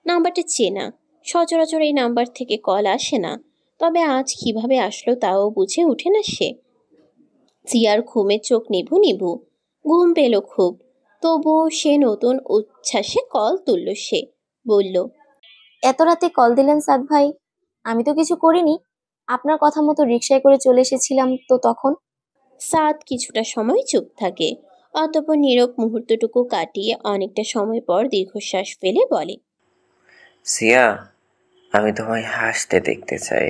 নাম্বারটা চেনা, সচরাচর এই নাম্বার থেকে কল আসে না। তবে আজ কিভাবে আসলো তাও বুঝে ওঠে না সে। সিয়ার ঘুমের চোখ নিভু নিভু। ঘুম পেল খুব, তবুও সে নতুন উচ্ছ্বাসে কল তুলল সে। বলল, এত রাতে কল দিলেন সাদ ভাই? আমি তো কিছু করিনি, আপনার কথা মতো রিকশায় করে চলে এসেছিলাম তো তখন। সাদ কিছুটা সময় চুপ থাকে। অতঃপর নীরব মুহূর্তটুকু কাটিয়ে অনেকটা সময় পর দীর্ঘশ্বাস ফেলে বলে, সিয়া, আমি তোমায় হাসতে দেখতে চাই।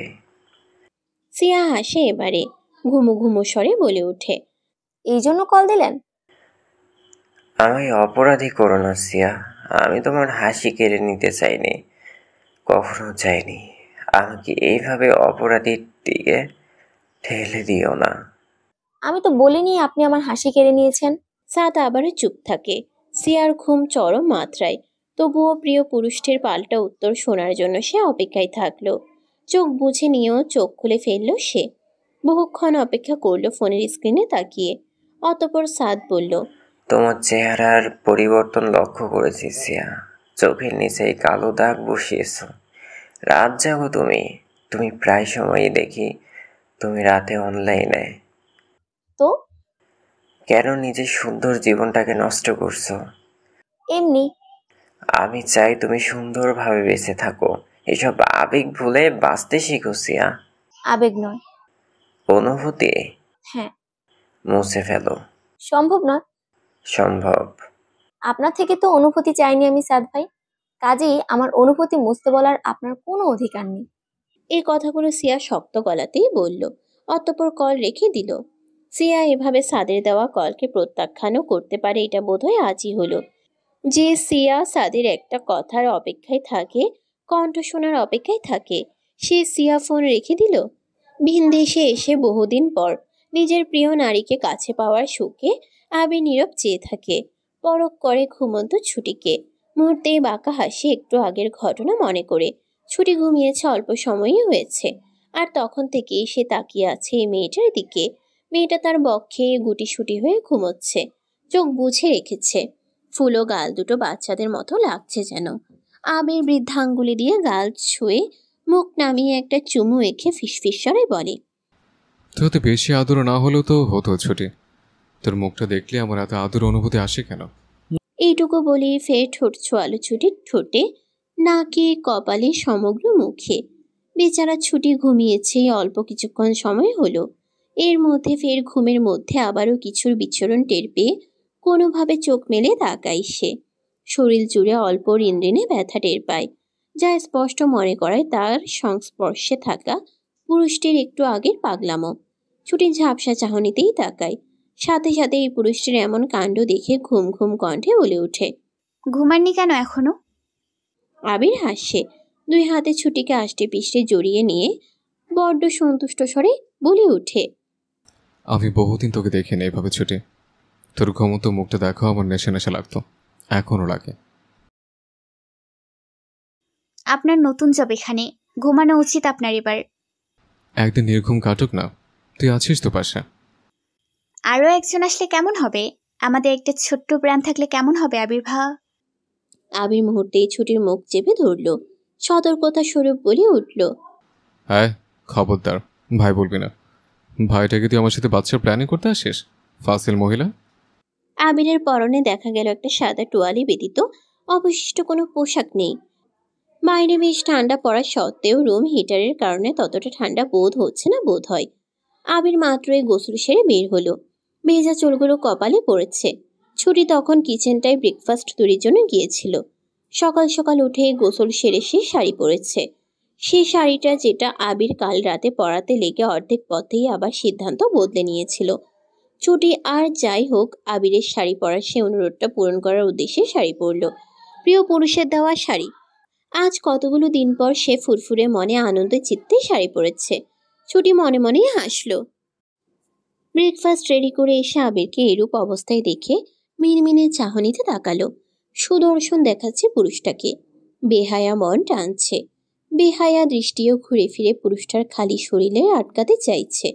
সিয়া হাসে এবারে। ঘুমু ঘুমু স্বরে বলে ওঠে, এই জন্য কল দিলেন? আমায় অপরাধী করো না সিয়া, আমি তোমার হাসি কেড়ে নিতে চাইনি, কখনো চাইনি। আমাকে এইভাবে অপরাধীর দিকে ঠেলে দিও না। আমি তো বলিনি আপনি আমার হাসি কেড়ে নিয়েছেন। সাদ আবারও চুপ থাকে। সিয়ার ঘুম চরম মাত্রায়, তবুও প্রিয় পুরুষটির পাল্টা উত্তর শোনার জন্য সে অপেক্ষায় থাকলো। চোখ বুঝে নিয়েও চোখ খুলে ফেললো সে। বহুক্ষণ অপেক্ষা করলো ফোনের স্ক্রিনে তাকিয়ে। অতঃপর সাদ বলল, তোমার চেহারার পরিবর্তন লক্ষ্য করেছি সিয়া, চোখের নিচে কালো দাগ বসিয়েছ। রাত জাগো তুমি, তুমি প্রায় সময়ই দেখি তুমি রাতে অনলাইনে। তো কেন নিজের সুন্দর জীবনটাকে নষ্ট করছো? এমনি। আমি চাই তুমি সুন্দরভাবে বেঁচে থাকো, এসব আবেগ ভুলে বাঁচতে শিখো সিয়া। আবেগ নয়, অনুভূতি হ্যাঁ। মুছে ফেলো। সম্ভব নয়। সম্ভব। আপনার থেকে তো অনুভূতি চাইনি আমি সাদ ভাই। কাজেই আমার অনুভূতি মুছতে বলার আপনার কোনো অধিকার নেই। এই কথাগুলো সিয়া শক্ত গলাতেই বলল, অতঃপর কল রেখে দিল। সিয়া এভাবে সাদের দেওয়া কলকে প্রত্যাখ্যানও করতে পারে, এটা বোধহয় আজই হলো। যে সিয়া সাদের একটা কথার অপেক্ষায় থাকে, কণ্ঠ শোনার অপেক্ষায় থাকে, সে সিয়া ফোন রেখে দিল। ভিনদেশে এসে বহুদিন পর নিজের প্রিয় নারীকে কাছে পাওয়ার সুখে আবির নীরব চেয়ে থাকে। পরক করে ঘুমন্ত ছুটিকে। মুহূর্তেই বাঁকা হাসি একটু আগের ঘটনা মনে করে। ছুটি ঘুমিয়েছে, অল্প সময়ই হয়েছে, আর তখন থেকেই সে তাকিয়ে আছে এই মেয়েটার দিকে। মেয়েটা তার বক্ষে গুটিসুটি হয়ে ঘুমোচ্ছে, চোখ বুঝে রেখেছে। ফুলো গাল দুটো বাচ্চাদের মতো লাগছে যেন। আবির বৃদ্ধাঙ্গুলি দিয়ে গাল ছুঁয়ে মুখ নামিয়ে একটা চুমু এঁকে ফিসফিস স্বরে বলে, তোর তো বেশি আদর না হলেও তো হতো ছুটি। তোর মুখটা দেখলে আমার এত আদর অনুভূতি আসে কেন? এইটুকু বলি ফের ঠোঁট ছোয়ালো ছুটির ঠোঁটে, নাকে, কপালে, সমগ্র মুখে। বেচারা ছুটি ঘুমিয়েছে অল্প কিছুক্ষণ সময় হলো। এর মধ্যে ফের ঘুমের মধ্যে আবারও কিছুর বিচরণ টের পেয়ে কোনোভাবে চোখ মেলে তাকায় সে। শরীর জুড়ে অল্প ঋণঋণে ব্যথা টের পায়, যা স্পষ্ট মনে করায় তার সংস্পর্শে থাকা পুরুষটির একটু আগের পাগলামো। ছুটির ঝাপসা চাহনিতেই তাকায়। সাথে সাথে এই পুরুষটির এমন কাণ্ড দেখে ঘুম ঘুম কণ্ঠে বলে ওঠে, ঘুমাননি কেন এখনো? আবির হাসে, দুই হাতে ছুটিকে আষ্টে পিষ্টে জড়িয়ে নিয়ে বড্ড সন্তুষ্ট স্বরে বলে ওঠে, আমি বহুদিন তোকে দেখিনি এভাবে ছুটি। তোর ঘুমন্ত মুখটা দেখো আমার নেশা নেশা লাগতো, এখনো লাগে। আপনার নতুন জব এখানে, ঘুমানো উচিত আপনার এবার। একদিন নির্ঘুম কাটুক না, তুই আছিস তো পাশে। আরও একজন আসলে কেমন হবে? আমাদের একটা ছোট্ট প্রাণ থাকলে কেমন হবে আবির্ভা? আবির মুহূর্তেই ছুটির মুখ চেপে ধরল, সতর্কতা স্বরূপ বলে উঠল, হ্যাঁ খবরদার, ভাই বলবি না। ভাইটাকে তুই আমার সাথে বাচ্চার প্ল্যানিং করতে আসিস, ফাসিল মহিলা। আবিরের পরনে দেখা গেল একটা সাদা টোয়ালি ব্যতীত অবশিষ্ট কোনো পোশাক নেই। বাইরে বেশ ঠান্ডা পড়া সত্ত্বেও রুম হিটারের কারণে ততটা ঠান্ডা বোধ হচ্ছে না বোধ হয়। আবির মাত্রই গোসল সেরে বের হলো, ভেজা চুলগুলো কপালে পড়েছে। ছুটি তখন কিচেনটায় ব্রেকফাস্ট তৈরির জন্য গিয়েছিল। সকাল সকাল উঠে গোসল সেরে সে শাড়ি পরেছে। সেই শাড়িটা যেটা আবির কাল রাতে পরাতে লেগে অর্ধেক পথেই আবার সিদ্ধান্ত বদলে নিয়েছিল। ছুটি আর যাই হোক, আবিরের শাড়ি পরার সে অনুরোধটা পূরণ করার উদ্দেশ্যে শাড়ি পরল। প্রিয় পুরুষের দেওয়া শাড়ি। আজ কতগুলো দিন পর সে ফুরফুরে মনে আনন্দে চিত্তে শাড়ি পরেছে। ছুটি মনে মনেই হাসল। ব্রেকফাস্ট রেডি করে এসে আবিরকে এরূপ অবস্থায় দেখে মিনমিনে চাহনিতে তাকালো। সুদর্শন দেখাচ্ছে পুরুষটাকে, বেহায়া মন টানছে। বেহায়া দৃষ্টিও ঘুরে ফিরে পুরুষটার খালি শরীরে আটকাতে চাইছে।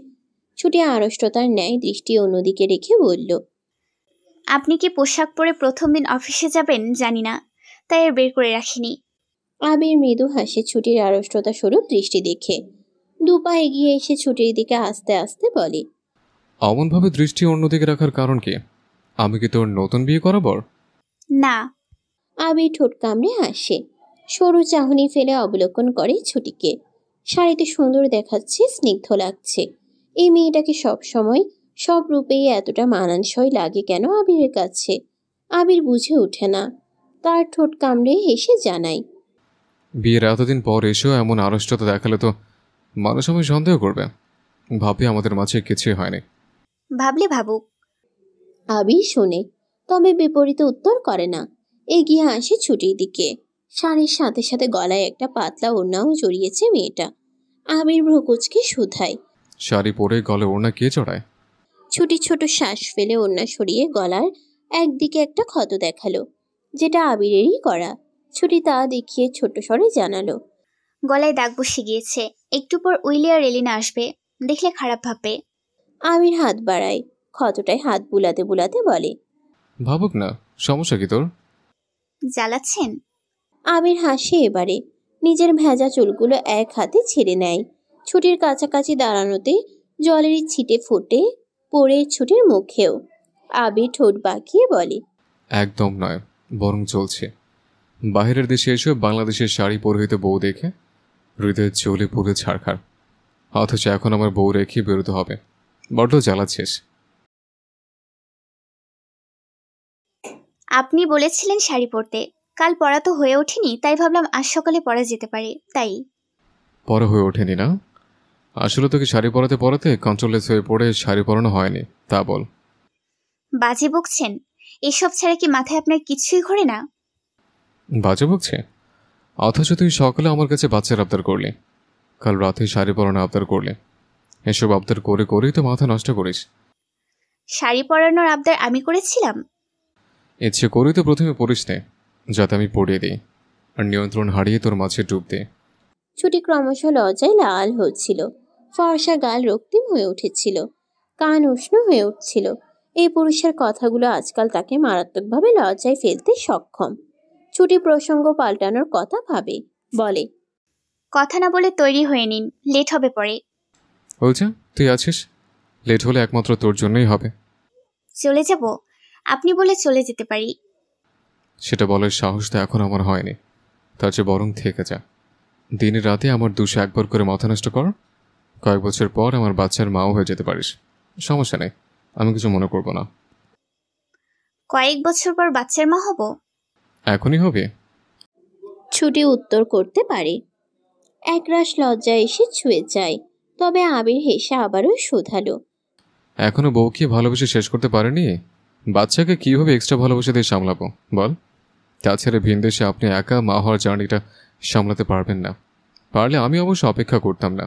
ছুটি আড়ষ্টতার ন্যায় দৃষ্টি অন্যদিকে রেখে বলল, আপনি কি পোশাক পরে প্রথম দিন অফিসে যাবেন জানি না, তাই আর বের করে রাখিনি। আবির মৃদু হাসে ছুটির আড়ষ্টতা স্বরূপ দৃষ্টি দেখে। দুপা এগিয়ে এসে ছুটির দিকে আস্তে আস্তে বলে, অমনভাবে দৃষ্টি অন্যদিকে রাখার কারণ কি? আমি কি তোর নতুন বিয়ে করাবর? না। আবির ঠোঁট কামড়ে হাসে, সরু চাহনি ফেলে অবলোকন করে ছুটিকে। শাড়িতে সুন্দর দেখাচ্ছে, স্নিগ্ধ লাগছে। এই মেয়েটাকে সব সময় সব রূপেই এতটা মানানসই লাগে কেন আবিরের কাছে? আবির বুঝে ওঠে না। তার ঠোঁট কামড়ে হেসে জানায়, বিয়ের এতদিন পর এসেও এমন আড়ষ্টতা দেখালে তো মানুষ আমায় সন্দেহ করবে, ভাবি আমাদের মাঝে কিছুই হয়নি। ভাবলে ভাবুক। আবির শোনে, তবে বিপরীত উত্তর করে না। এগিয়ে আসে ছুটির দিকে। শাড়ির সাথে সাথে গলায় একটা পাতলা ওড়নাও জড়িয়েছে মেয়েটা। আবির ভ্রুকুচকে শুধায়, শাড়ি পরে গলে ওড়না কে চড়ায়? ছুটি ছোট শ্বাস ফেলে ওড়না সরিয়ে গলার একদিকে একটা ক্ষত দেখালো, যেটা আবিরেরই করা। ছুটি তা দেখিয়ে ছোট স্বরে জানালো, গলায় দাগ বসে গিয়েছে, একটু পর উইলি আর এলিনা আসবে, দেখলে খারাপ ভাববে। আবির হাত বাড়ায়, ক্ষতটায় হাত বুলাতে বুলাতে বলে, ভাবুক না, সমস্যা কি তোর? জ্বালাচ্ছেন? আবির হাসে এবারে, নিজের ভেজা চুলগুলো এক হাতে ছেড়ে নেয়। ছুটির কাছাকাছি দাঁড়ানোতে জলেরই ছিটে ফুটে পড়ে ছুটির মুখেও। আবির ঠোঁট বাঁকিয়ে বলে, একদম নয়, বরং চলছে। বাইরের দেশে এসে বাংলাদেশের শাড়ি পরিহিত বউ দেখে হৃদয়ে চলে পুড়ে ছাড়খাড়, অথচ এখন আমার বউ রেখে বেরোতে হবে। বড্ড জ্বালাচ্ছিস। আপনি বলেছিলেন শাড়ি পরতে, কাল পড়া তো হয়ে ওঠেনি, তাই ভাবলাম আজ সকালে পড়া যেতে পারে, তাই। পরে হয়ে ওঠেনি না? আসলে তোকে শাড়ি পরাতে পরাতে কন্ট্রোললেস হয়ে পড়ে শাড়ি পরানো হয়নি, তা বল। বাজে বকছেন? এসব ছাড়া কি মাথায় আপনার কিছুই ঘোরে না? বাজে বকছে? অথচ তুই সকালে আমার কাছে বাচ্চার আবদার করলি, কাল রাতে শাড়ি পরানো আবদার করলি। এসব আবদার করে করেই তো মাথা নষ্ট করিস। শাড়ি পরানোর আবদার আমি করেছিলাম? ইচ্ছে করেই তো প্রথমে পড়িস নে, যাতে আমি পড়িয়ে দিই আর নিয়ন্ত্রণ হারিয়ে তোর মাঝে ডুব দে। ছুটি ক্রমশ লজ্জায় লাল হচ্ছিল, ফর্সা গাল রক্তিম হয়ে উঠেছিল, কান উষ্ণ হয়ে উঠছিল। এই পুরুষের কথাগুলো আজকাল তাকে মারাত্মকভাবে লজ্জায় ফেলতে সক্ষম। ছুটি প্রসঙ্গ পাল্টানোর কথা ভাবে, বলে, কথা না বলে তৈরি হয়ে নিন, লেট হবে পরে। বলছে তুই আছিস, লেট হলে একমাত্র তোর জন্যই হবে। চলে যাব? আপনি বলে চলে যেতে পারি। সেটা বলার সাহস তো এখন আমার হয়নি, তার চেয়ে বরং থেকে যা। দিনে রাতে আমার 201 করে মাথা নষ্ট কর, কয়েক বছর পর আমার বাচ্চার মাও হয়ে যেতে পারিস, সমস্যা নেই, আমি কিছু মনে করব না। কয়েক বছর পর বাচ্চার মা হব? এখনই হবে? ছুটি উত্তর করতে পারে। একরাশ লজ্জা এসে ছুঁয়ে যায়, তবে আবির হেসে আবারও শোধালো, এখনো বউকে ভালোবেসে শেষ করতে পারেনি? বাচ্চাকে কিভাবে এক্সট্রা ভালোবেসে দিয়ে সামলাবো বল? তাছাড়া ভিন দেশে আপনি একা মা হওয়ার জার্নিটা সামলাতে পারবেন না। পারলে আমি অবশ্য অপেক্ষা করতাম না,